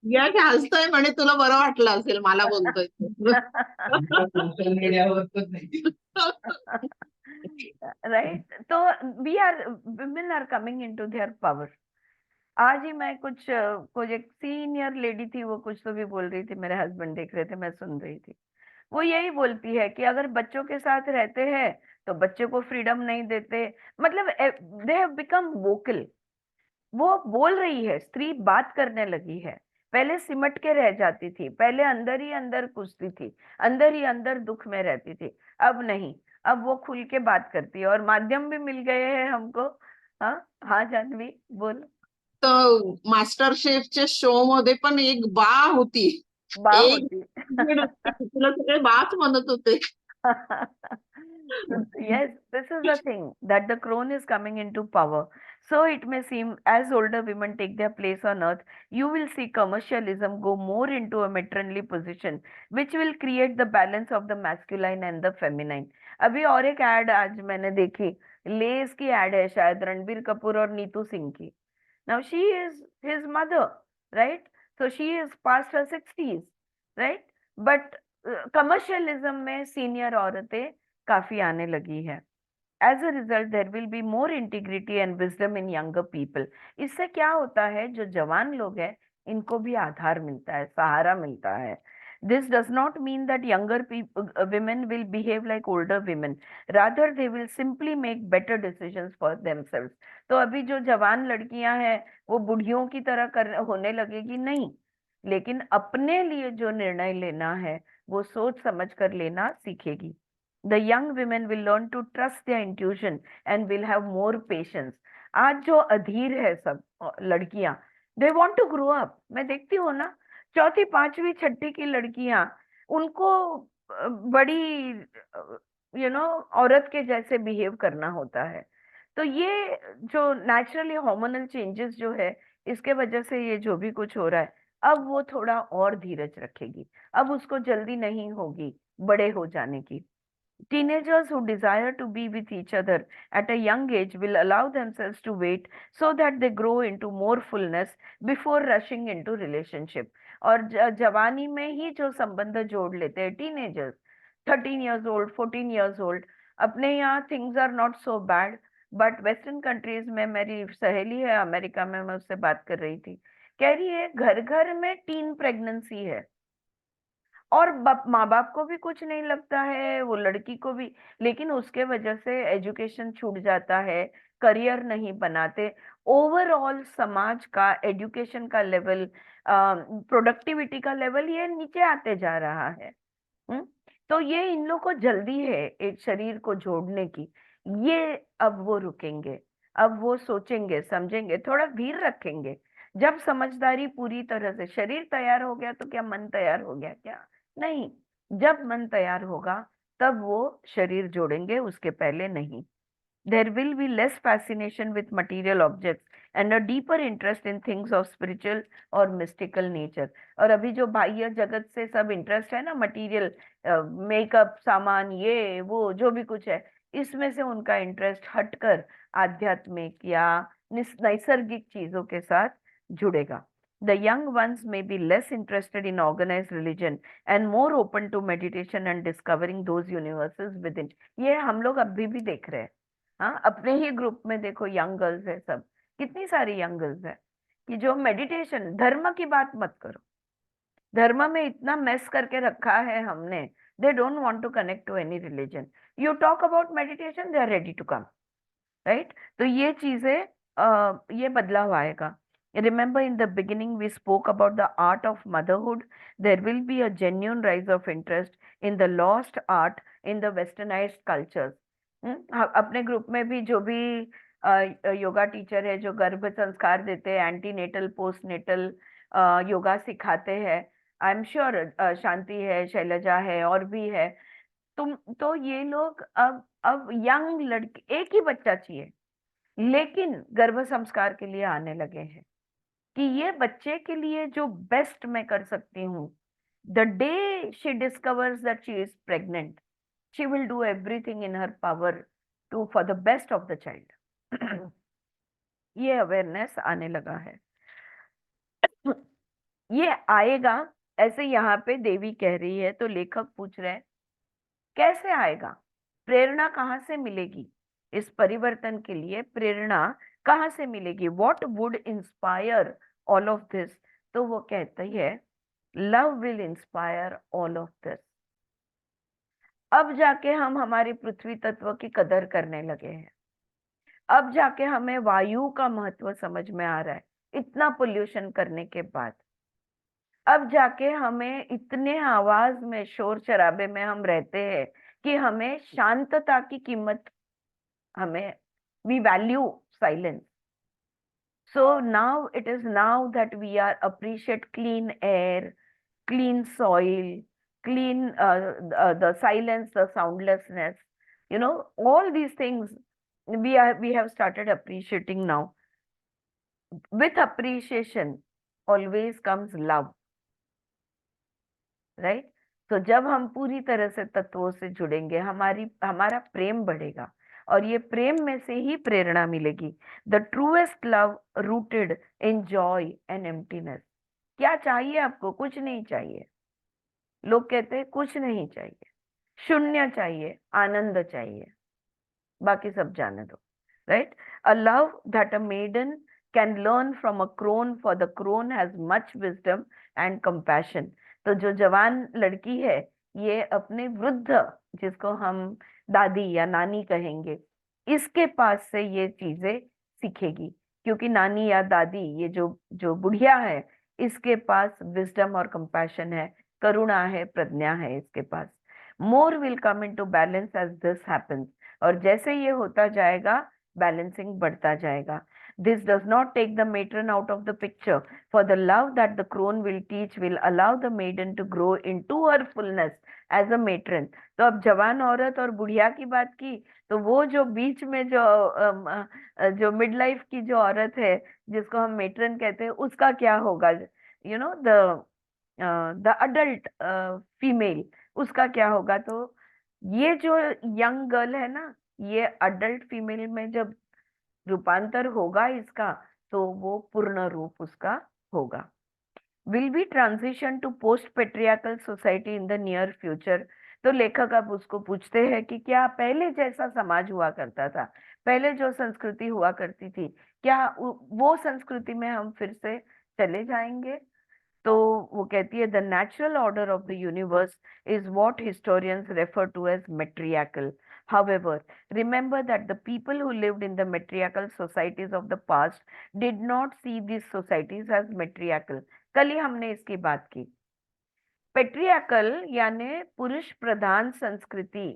यश हसतोय म्हणे तुला बरं वाटलं असेल मला बोलतोय ते. सोशल मीडियावर पण नाही. राइट, तो we are, women are coming into their power. आज ही मैं कुछ एक सीनियर लेडी थी, वो कुछ तो भी बोल रही थी, मेरे हस्बैंड देख रहे थे, मैं सुन रही थी। वो यही बोलती है कि अगर बच्चों के साथ रहते हैं तो बच्चे को फ्रीडम नहीं देते, मतलब दे हैव बिकम वोकल। वो बोल रही है, स्त्री बात करने लगी है। पहले सिमट के रह जाती थी, पहले अंदर ही अंदर कुछती थी, अंदर ही अंदर दुख में रहती थी। अब नहीं, अब वो खुल के बात करती है, और माध्यम भी मिल गए हैं हमको। हाँ हाँ, जानवी बोल। तर मास्टर शेफच्या शो मध्ये पण एक बा होती. बा एक होती। तुला सगळे बाच म्हणत होते. Yes, this is the thing, that the crone is coming into power. So it may seem as older women take their place on earth, you will see commercialism go more into a matronly position, which will create the balance of the masculine and the feminine. अभी और एक add आज मैंने देखी, less की add है, शायद रणबीर कपूर और नीतू सिंह की। Now she is his mother, right? So she is past her 60s, right? But commercialism में सीनियर औरतें काफी आने लगी है। As a result there will be more integrity and wisdom in younger people. इससे क्या होता है, जो जवान लोग हैं इनको भी आधार मिलता है, सहारा मिलता है। This does not mean that younger women will behave like older women, rather they will simply make better decisions for themselves। तो अभी जो जवान लड़कियां हैं वो बुढ़ियों की तरह होने लगेगी नहीं, लेकिन अपने लिए जो निर्णय लेना है वो सोच समझ कर लेना सीखेगी। The young women will learn to trust their intuition and will have more patience। आज जो अधीर है सब लड़कियां, they want to grow up। मैं देखती हूँ ना, चौथी पांचवी छठी की लड़कियां, उनको बड़ी औरत के जैसे बिहेव करना होता है। तो ये जो नेचुरली हार्मोनल चेंजेस जो है, इसके वजह से ये जो भी कुछ हो रहा है, अब वो थोड़ा और धीरज रखेगी, अब उसको जल्दी नहीं होगी बड़े हो जाने की। Teenagers who desire to be with each other at a young age will allow themselves to wait so that they grow into more fullness before rushing into relationship। और जवानी में ही जो संबंध जोड़ लेते हैं teenagers, 13 years old, 14 years old, अपने यहाँ things are not so bad, but western countries में, मेरी सहेली है अमेरिका में, मैं उससे बात कर रही थी, कह रही है घर घर में टीन प्रेगनेंसी है। और माँ बाप को भी कुछ नहीं लगता है, वो लड़की को भी, लेकिन उसके वजह से एजुकेशन छूट जाता है, करियर नहीं बनाते, ओवरऑल समाज का एजुकेशन का लेवल, प्रोडक्टिविटी का लेवल ये नीचे आते जा रहा है। हम्म तो ये इन लोग को जल्दी है एक शरीर को जोड़ने की। ये अब वो रुकेंगे, अब वो सोचेंगे समझेंगे, थोड़ा धीर रखेंगे। जब समझदारी पूरी तरह से, शरीर तैयार हो गया तो क्या मन तैयार हो गया क्या? नहीं, जब मन तैयार होगा तब वो शरीर जोड़ेंगे, उसके पहले नहीं। There will be less fascination with material objects and a deeper interest in things of spiritual or mystical nature. और अभी जो बाह्य जगत से सब इंटरेस्ट है ना, मटेरियल, मेकअप सामान, ये वो जो भी कुछ है, इसमें से उनका इंटरेस्ट हटकर आध्यात्मिक या नैसर्गिक चीजों के साथ जुड़ेगा। The young ones may be less interested in organized religion and more open to meditation and discovering those universes within. ये हम लोग अभी भी देख रहे हैं। हाँ, अपने ही ग्रुप में देखो यंग गर्ल्स है सब, कितनी सारी यंग गर्ल्स है कि जो मेडिटेशन, धर्म की बात मत करो, धर्म में इतना मेस करके रखा है हमने, they don't want to connect to any religion. You talk about meditation, they are ready to come, right? तो ये चीजें, ये बदलाव आएगा। Remember, in the beginning, we spoke about the art of motherhood. There will be a genuine rise of interest in the lost art in the westernized cultures. अपने group में भी जो भी योगा टीचर है, जो गर्भ संस्कार देते हैं, एंटीनेटल पोस्ट नेटल योगा सिखाते हैं, आई एम श्योर शांति है, शैलजा है, और भी है। तुम तो ये लोग अब यंग लड़की, एक ही बच्चा चाहिए, लेकिन गर्भ संस्कार के लिए आने लगे हैं कि ये बच्चे के लिए जो बेस्ट मैं कर सकती हूँ। The day she discovers that she is pregnant, she will do everything in her power to for the best of the child. ये अवेयरनेस आने लगा है। ये आएगा, ऐसे यहाँ पे देवी कह रही है, तो लेखक पूछ रहे हैं कैसे आएगा, प्रेरणा कहाँ से मिलेगी, इस परिवर्तन के लिए प्रेरणा कहाँ से मिलेगी, what would inspire all of this? तो वो कहती है love will inspire all of this. अब जाके हम हमारी पृथ्वी तत्व की कदर करने लगे हैं, अब जाके हमें वायु का महत्व समझ में आ रहा है इतना पोल्यूशन करने के बाद। अब जाके हमें इतने आवाज में, शोर शराबे में हम रहते हैं कि हमें शांतता की कीमत, हमें we value silence. So now it is now that we are appreciate clean air, clean soil, clean the silence, the soundlessness. You know, all these things we have started appreciating now. With appreciation always comes love, right? तो जब हम पूरी तरह से तत्वों से जुड़ेंगे, हमारा प्रेम बढ़ेगा, और ये प्रेम में से ही प्रेरणा मिलेगी। The truest love rooted in joy and emptiness. क्या चाहिए आपको? कुछ नहीं चाहिए। लोग कहते हैं कुछ नहीं चाहिए, शून्य चाहिए, आनंद चाहिए, बाकी सब जाने दो, right? A love that a maiden can learn from a crone, for the crone has much wisdom and compassion. तो जो जवान लड़की है, ये अपने वृद्ध, जिसको हम दादी या नानी कहेंगे, इसके पास से ये चीजें सीखेगी, क्योंकि नानी या दादी, ये जो जो बुढ़िया है, इसके पास विजडम और कंपैशन है, करुणा है, प्रज्ञा है इसके पास। More will come into balance as this happens. और जैसे ये होता जाएगा, बैलेंसिंग बढ़ता जाएगा। This does not take the matron out of the picture, for the love that the crone will teach will allow the maiden to grow into her fullness as a matron. तो अब जवान औरत और बुढ़िया की बात की, तो वो जो बीच में जो मिड लाइफ की जो औरत है, जिसको हम मेट्रन कहते हैं, उसका क्या होगा? You know, the adult female, उसका क्या होगा? तो ये जो यंग गर्ल है ना, ये अडल्ट फीमेल में जब रूपांतर होगा इसका, तो वो पूर्ण रूप उसका होगा। Will be transition to post patriarchal society in the near future. तो लेखक अब उसको पूछते हैं कि क्या पहले जैसा समाज हुआ करता था, पहले जो संस्कृति हुआ करती थी, क्या वो संस्कृति में हम फिर से चले जाएंगे? तो वो कहती है the natural order of the universe is what historians refer to as matriarchal. However, remember that the people who lived in the matriarchal societies of the past did not see these societies as matriarchal. कल ही हमने इसकी बात की. Patriarchal यानी पुरुष प्रधान संस्कृति,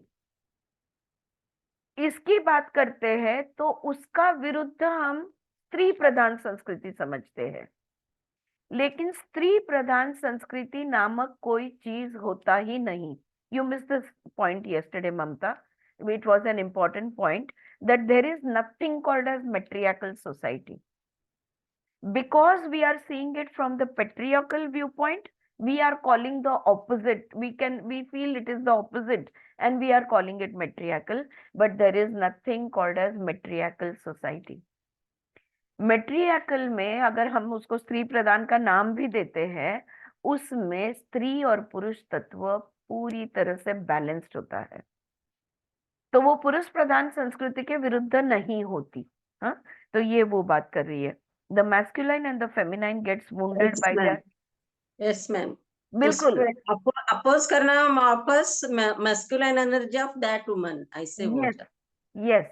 इसकी बात करते हैं तो उसका विरुद्ध हम स्त्री प्रधान संस्कृति समझते हैं. लेकिन स्त्री प्रधान संस्कृति नामक कोई चीज होता ही नहीं. You miss this point yesterday, Mamta. It was an important point that there is nothing called as matriarchal society. Because we are seeing it from the patriarchal viewpoint, we are calling the opposite. We feel it is the opposite and we are calling it matriarchal, but there is nothing called as matriarchal society. मेट्रियाकल में अगर हम उसको स्त्री प्रधान का नाम भी देते हैं, उसमें स्त्री और पुरुष तत्व पूरी तरह से बैलेंस्ड होता है. तो वो पुरुष प्रधान संस्कृति के विरुद्ध नहीं होती. हाँ, तो ये वो बात कर रही है. The masculine and the feminine gets wounded by that. Yes ma'am. बिल्कुल. अपोज करना वापस masculine energy of that woman, ऐसे बोलता. यस,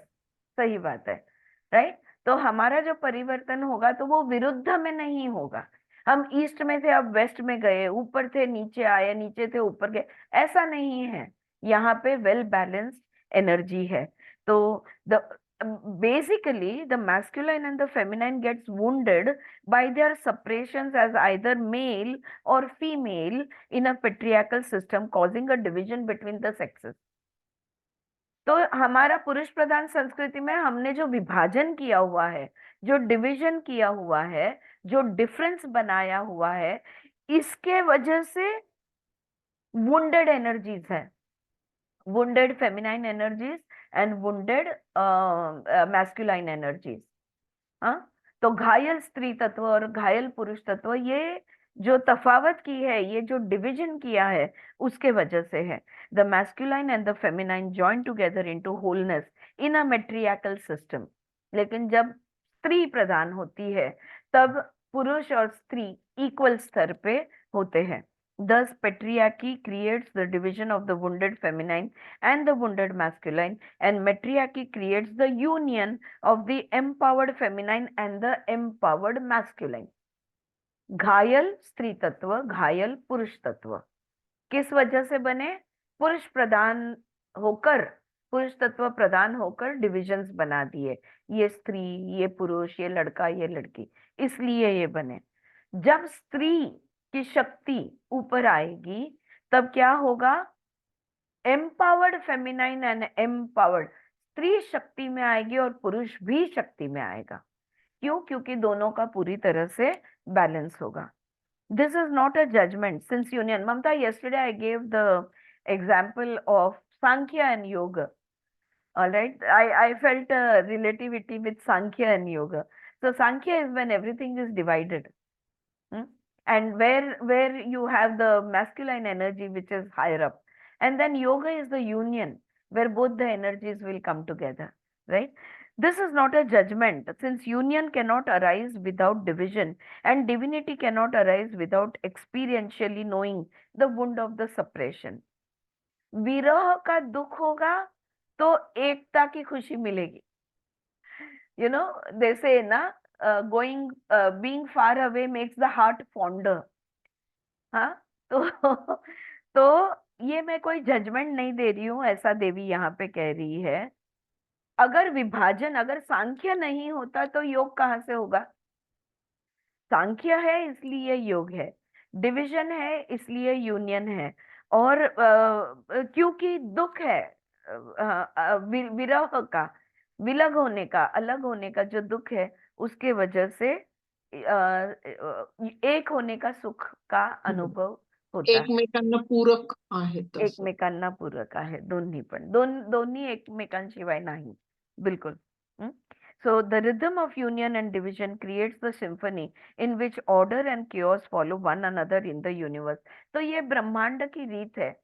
सही बात है. राइट. तो हमारा जो परिवर्तन होगा तो वो विरुद्ध में नहीं होगा. हम ईस्ट में थे अब वेस्ट में गए, ऊपर थे नीचे आए, नीचे थे ऊपर गए, ऐसा नहीं है. यहाँ पे वेल बैलेंस्ड एनर्जी है. तो the basically the masculine and the feminine gets wounded by their separations as either male or female in a patriarchal system, causing a division between the sexes. तो हमारा पुरुष प्रधान संस्कृति में हमने जो विभाजन किया हुआ है, जो डिवीजन किया हुआ है, जो डिफरेंस बनाया हुआ है, इसके वजह से वुंडेड एनर्जीज है. Wounded feminine energies and wounded masculine energies. हाँ, तो घायल स्त्री तत्व और घायल पुरुष तत्व, ये जो तफावत की है, ये जो डिवीजन किया है, उसके वजह से है. The masculine and the feminine join together into wholeness in a matriarchal system. लेकिन जब स्त्री प्रधान होती है तब पुरुष और स्त्री इक्वल स्तर पे होते हैं. Thus, patriarchy creates the division of the wounded feminine and the wounded masculine, and matriarchy creates the union of the empowered feminine and the empowered masculine. घायल स्त्री तत्व, घायल पुरुष तत्व किस वजह से बने? पुरुष प्रधान होकर, पुरुष तत्व प्रधान होकर डिविजन्स बना दिए. ये स्त्री, ये पुरुष, ये लड़का, ये लड़की, इसलिए ये बने. जब स्त्री की शक्ति ऊपर आएगी तब क्या होगा? एम्पावर्ड फेमिनाइन एंड एम्पावर्ड, स्त्री शक्ति में आएगी और पुरुष भी शक्ति में आएगा. क्यों? क्योंकि दोनों का पूरी तरह से बैलेंस होगा. This is not a judgement since union. Mamata, yesterday I gave the example of Sankhya and Yoga. All right, I felt relativity with Sankhya and Yoga. So Sankhya is when everything is divided. And where you have the masculine energy which is higher up, and then yoga is the union where both the energies will come together, right? This is not a judgment, since union cannot arise without division and divinity cannot arise without experientially knowing the wound of the separation. विरह का दुख होगा तो एकता की खुशी मिलेगी. You know, they say ना, being far away makes the heart fonder. हाँ, तो ये मैं कोई जजमेंट नहीं दे रही हूँ, ऐसा देवी यहाँ पे कह रही है. अगर विभाजन, अगर सांख्य नहीं होता तो योग कहाँ से होगा? सांख्य है इसलिए योग है, डिवीजन है इसलिए यूनियन है. और क्योंकि दुख है, विरह का, विलग होने का, अलग होने का जो दुख है, उसके वजह से एक होने का सुख का अनुभव होता है. एकमेकांना पूरक आहेत. एकमेकांना पूरक आहे दोन्ही पण, दोन्ही एकमेकांशिवाय नाही. बिलकुल. So the rhythm of union and division creates the symphony in which order and chaos follow one another in the universe. तो ये ब्रह्मांड की रीत है.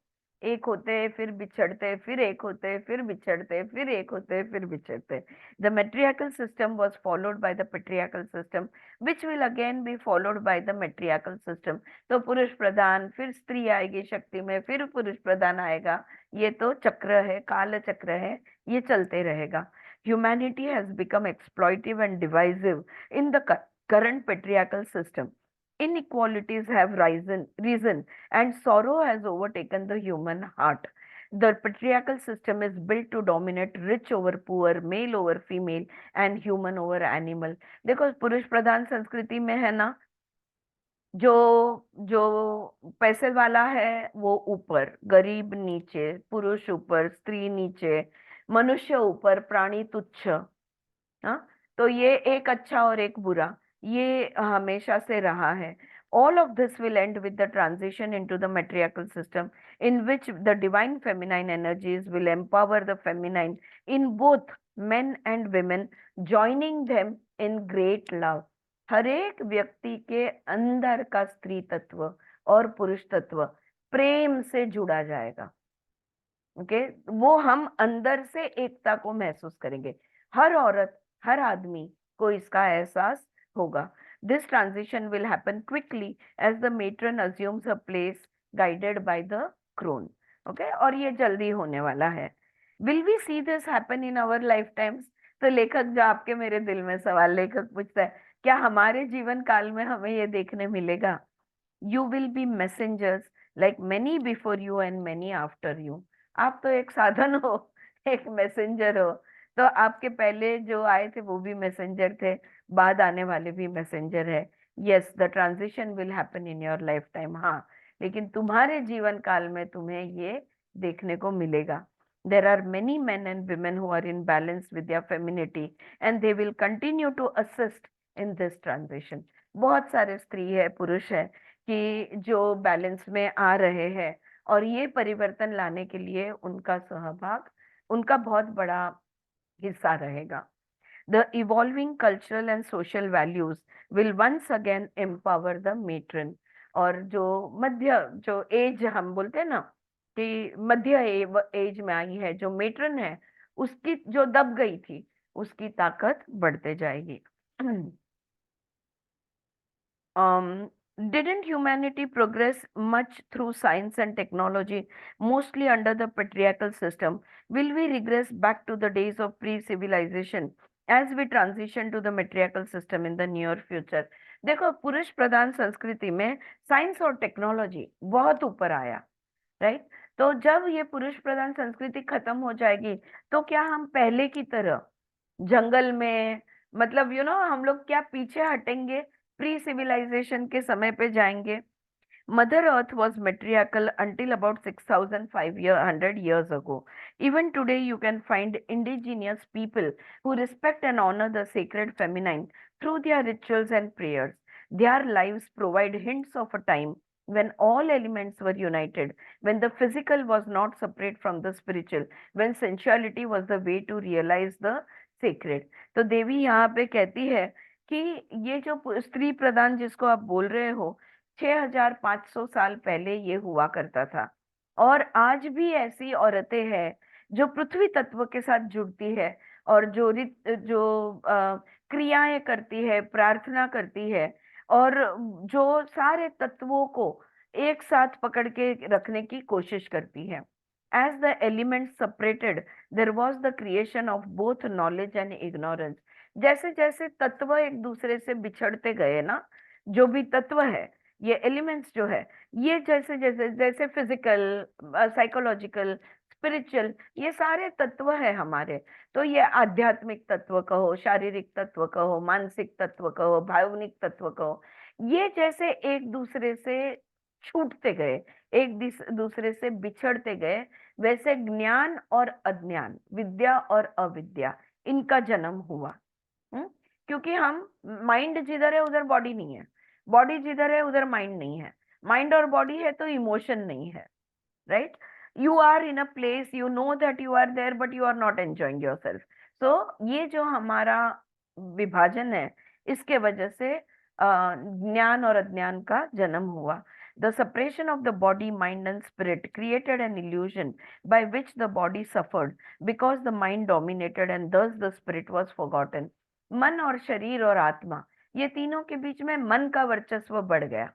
एक होते फिर बिछड़ते, फिर एक होते फिर बिछड़ते, फिर एक होते फिर बिछड़ते। The matriarchal system was followed by the patriarchal system which will again be followed by the matriarchal system। तो पुरुष प्रधान, फिर स्त्री आएगी शक्ति में, फिर पुरुष प्रधान आएगा। ये तो चक्र है, काल चक्र है, ये चलते रहेगा। Humanity has become exploitive and divisive in the current patriarchal system. Inequalities have risen and sorrow has overtaken the human heart. The patriarchal system is built to dominate rich over poor, male over female and human over animal। देखो पुरुष प्रधान संस्कृति में है ना, जो जो पैसे वाला है वो ऊपर, गरीब नीचे, पुरुष ऊपर, स्त्री नीचे, मनुष्य ऊपर, प्राणी तुच्छ। हाँ, तो ये एक अच्छा और एक बुरा, ये हमेशा से रहा है। All of this will end with the transition into the matriarchal system, in which the divine feminine energies will empower the feminine in both men and women, joining them in great love। हर एक व्यक्ति के अंदर का स्त्री तत्व और पुरुष तत्व प्रेम से जुड़ा जाएगा। ओके, वो हम अंदर से एकता को महसूस करेंगे। हर औरत, हर आदमी को इसका एहसास होगा। This transition will happen quickly as the matron assumes her place guided by the crone। Okay, और ये जल्दी होने वाला है। Will we see this happen in our lifetimes? तो लेखक, जो आपके मेरे दिल में सवाल लेखक पूछता है, क्या हमारे जीवन काल में हमें ये देखने मिलेगा? You will be messengers like many before you and many after you। आप तो एक साधन हो, एक मैसेंजर हो। तो आपके पहले जो आए थे वो भी मैसेंजर थे, बाद आने वाले भी मैसेंजर है। Yes, the transition will happen in your life time. हाँ, लेकिन तुम्हारे जीवन काल में तुम्हें ये देखने को मिलेगा। There are many men and women who are in balance with their femininity and they will continue to assist in this transition। बहुत सारे स्त्री है, पुरुष है कि जो बैलेंस में आ रहे हैं और ये परिवर्तन लाने के लिए उनका सहभाग, उनका बहुत बड़ा हिस्सा रहेगा। The evolving cultural and social values will once again empower the matron। और जो मध्य, जो एज हम बोलते हैं ना कि मध्य एज में आई है, जो मेट्रन है उसकी जो दब गई थी उसकी ताकत बढ़ते जाएगी। Didn't humanity progress much through science and technology, mostly under the patriarchal system? Will we regress back to the days of pre-civilization as we transition to the matriarchal system in the near future? देखो, पुरुष प्रधान संस्कृति में science और technology बहुत ऊपर आया, right? तो जब ये पुरुष प्रधान संस्कृति खत्म हो जाएगी तो क्या हम पहले की तरह जंगल में, मतलब हम लोग क्या पीछे हटेंगे, प्री सिविलाइजेशन के समय पे जाएंगे? Mother Earth was matriarchal until about 6,500 years ago. Even today, you can find indigenous people who respect and honor the sacred feminine through their rituals and prayers. Their lives provide hints of a time when all elements were united, when the physical was not separate from the spiritual, when sensuality was the way to realize the sacred। तो देवी यहाँ पे कहती है कि ये जो स्त्री प्रधान जिसको आप बोल रहे हो, 6500 साल पहले ये हुआ करता था, और आज भी ऐसी औरतें हैं जो पृथ्वी तत्व के साथ जुड़ती है और जो क्रियाएं करती है, प्रार्थना करती है, और जो सारे तत्वों को एक साथ पकड़ के रखने की कोशिश करती है। As the elements separated, there was the creation of both knowledge and ignorance। जैसे जैसे तत्व एक दूसरे से बिछड़ते गए ना, जो भी तत्व है, ये एलिमेंट्स जो है, ये जैसे जैसे जैसे फिजिकल, साइकोलॉजिकल, स्पिरिचुअल, ये सारे तत्व है हमारे। तो ये आध्यात्मिक तत्व कहो, शारीरिक तत्व कहो, मानसिक तत्व कहो, भावनिक तत्व कहो, ये जैसे एक दूसरे से छूटते गए, एक दूसरे से बिछड़ते गए, वैसे ज्ञान और अज्ञान, विद्या और अविद्या, इनका जन्म हुआ। क्योंकि हम, माइंड जिधर है उधर बॉडी नहीं है, बॉडी जिधर है उधर माइंड नहीं है, माइंड और बॉडी है तो इमोशन नहीं है, right? You are in a place, you know that you are there but you are not enjoying yourself. So ये जो हमारा विभाजन है, इसके वजह से ज्ञान और अज्ञान का जन्म हुआ। The separation of the body, mind and spirit created an illusion by which the body suffered because the mind dominated and thus the spirit was forgotten. मन और शरीर और आत्मा, ये तीनों के बीच में मन का वर्चस्व बढ़ गया,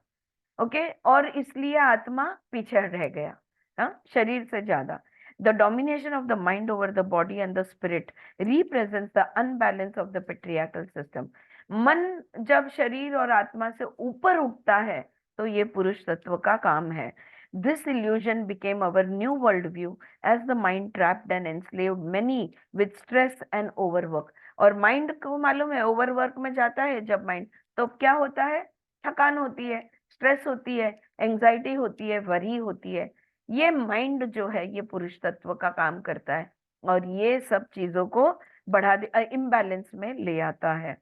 ओके, और इसलिए आत्मा पीछे रह गया, हाँ, शरीर से ज्यादा. The domination of the mind over the body and the spirit represents the unbalance of the patriarchal system. मन जब शरीर और आत्मा से ऊपर उठता है तो ये पुरुष तत्व का काम है. This illusion became our new world view as the mind trapped and enslaved many with stress and overwork. और माइंड को मालूम है ओवरवर्क में जाता है जब माइंड, तो क्या होता है, थकान होती है, स्ट्रेस होती है, एंजाइटी होती है, वरी होती है. ये माइंड जो है ये पुरुष तत्व का काम करता है और ये सब चीजों को बढ़ा दे, इम्बैलेंस में ले आता है.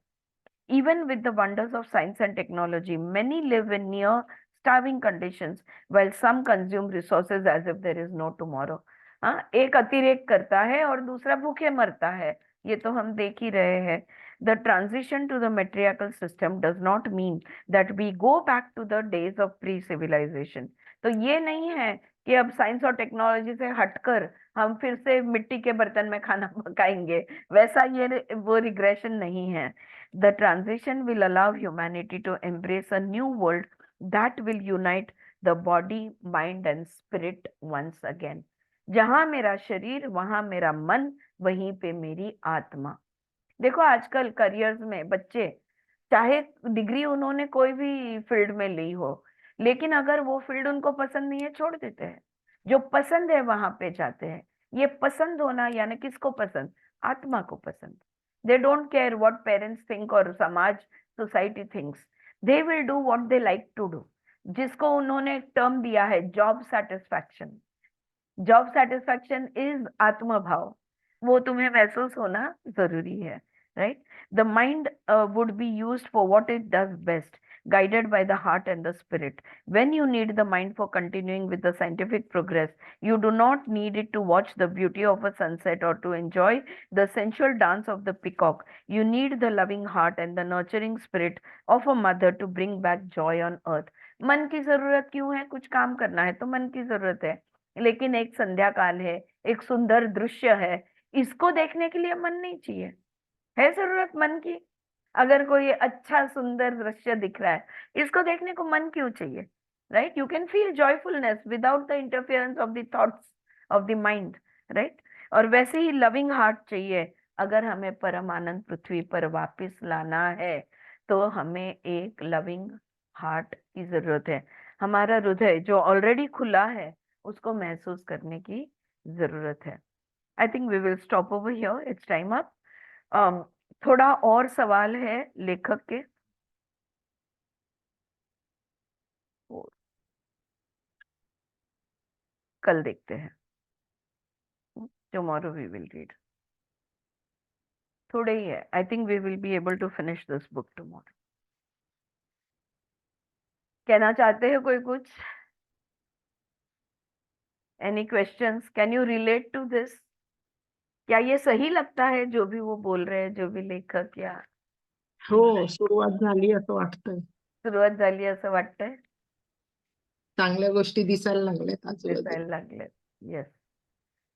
Even with the wonders of science and technology, many live in near starving conditions while some consume resources as if there is no tomorrow. हाँ, एक अतिरेक करता है और दूसरा भूखे मरता है, ये तो हम देख ही रहे हैं. The transition to the matriarchal system does not mean that we go back to the days of pre-civilization. तो ये नहीं है कि अब साइंस और टेक्नोलॉजी से हटकर हम फिर से मिट्टी के बर्तन में खाना पकाएंगे, वैसा ये वो रिग्रेशन नहीं है. The transition will allow humanity to embrace a new world that will unite the body, mind and spirit once again. जहां मेरा शरीर वहां मेरा मन, वहीं पे मेरी आत्मा. देखो आजकल करियर्स में बच्चे चाहे डिग्री उन्होंने कोई भी फील्ड में ली हो, लेकिन अगर वो फील्ड उनको पसंद नहीं है छोड़ देते हैं. जो पसंद है वहां पे जाते हैं. ये पसंद होना यानी किसको पसंद, आत्मा को पसंद. They don't care what parents think or समाज society thinks. They will do what they like to do. जिसको उन्होंने एक टर्म दिया है job satisfaction. Job satisfaction is आत्म भाव, वो तुम्हें महसूस होना जरूरी है, right. The mind would be used for what it does best, guided by the heart and the spirit. When you need the mind for continuing with the scientific progress, you do not need it to watch the beauty of a sunset or to enjoy the sensual dance of the peacock. You need the loving heart and the nurturing spirit of a mother to bring back joy on earth. मन की जरूरत क्यों है, कुछ काम करना है तो मन की जरूरत है, लेकिन एक संध्या काल है, एक सुंदर दृश्य है, इसको देखने के लिए मन नहीं चाहिए, है जरूरत मन की. अगर कोई अच्छा सुंदर दृश्य दिख रहा है, इसको देखने को मन क्यों चाहिए, right. You can feel joyfulness without the interference of the thoughts of the mind, right. और वैसे ही लविंग हार्ट चाहिए. अगर हमें परम आनंद पृथ्वी पर वापस लाना है तो हमें एक लविंग हार्ट की जरूरत है. हमारा हृदय जो ऑलरेडी खुला है उसको महसूस करने की जरूरत है. I think we will stop over here, it's time up. थोड़ा और सवाल है लेखक के. कल देखते हैं, टुमारो वी विल रीड. थोड़े ही है, I think we will be able to finish this book tomorrow. कहना चाहते हैं कोई कुछ? Any questions? Can you relate to this? क्या ये सही लगता है जो भी वो बोल रहे हैं, जो भी लेखक या हो, सुरुवात झाली असं वाटतंय. सुरुवात झाली असं वाटतंय? चांगल्या गोष्टी दिसायला लागल्यात आजूबाजूला. दिसायला लागले. येस,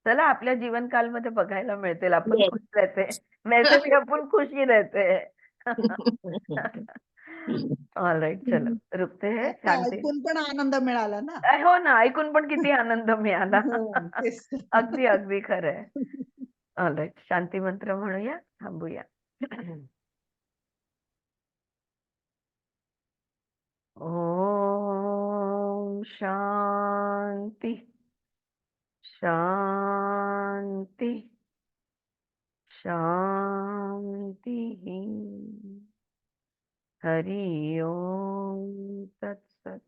चला आपल्या जीवन काल मध्ये बघायला मिळतील. आपण Yes. खुश रहते हैं, वैसे भी अपन खुश ही रहते हैं. ऑल राइट, चलो रुकते हैं. आता ऐकून पण आनंद मिळाला ना. हो ना, ऐकून पण किती आनंद मिळाला. तेच. अगदी अगदी खरं आहे. ऑल राइट, शांती मंत्र म्हणूया, थांबूया. ओम शांती शांती शांति. हरि ओम तत्सत.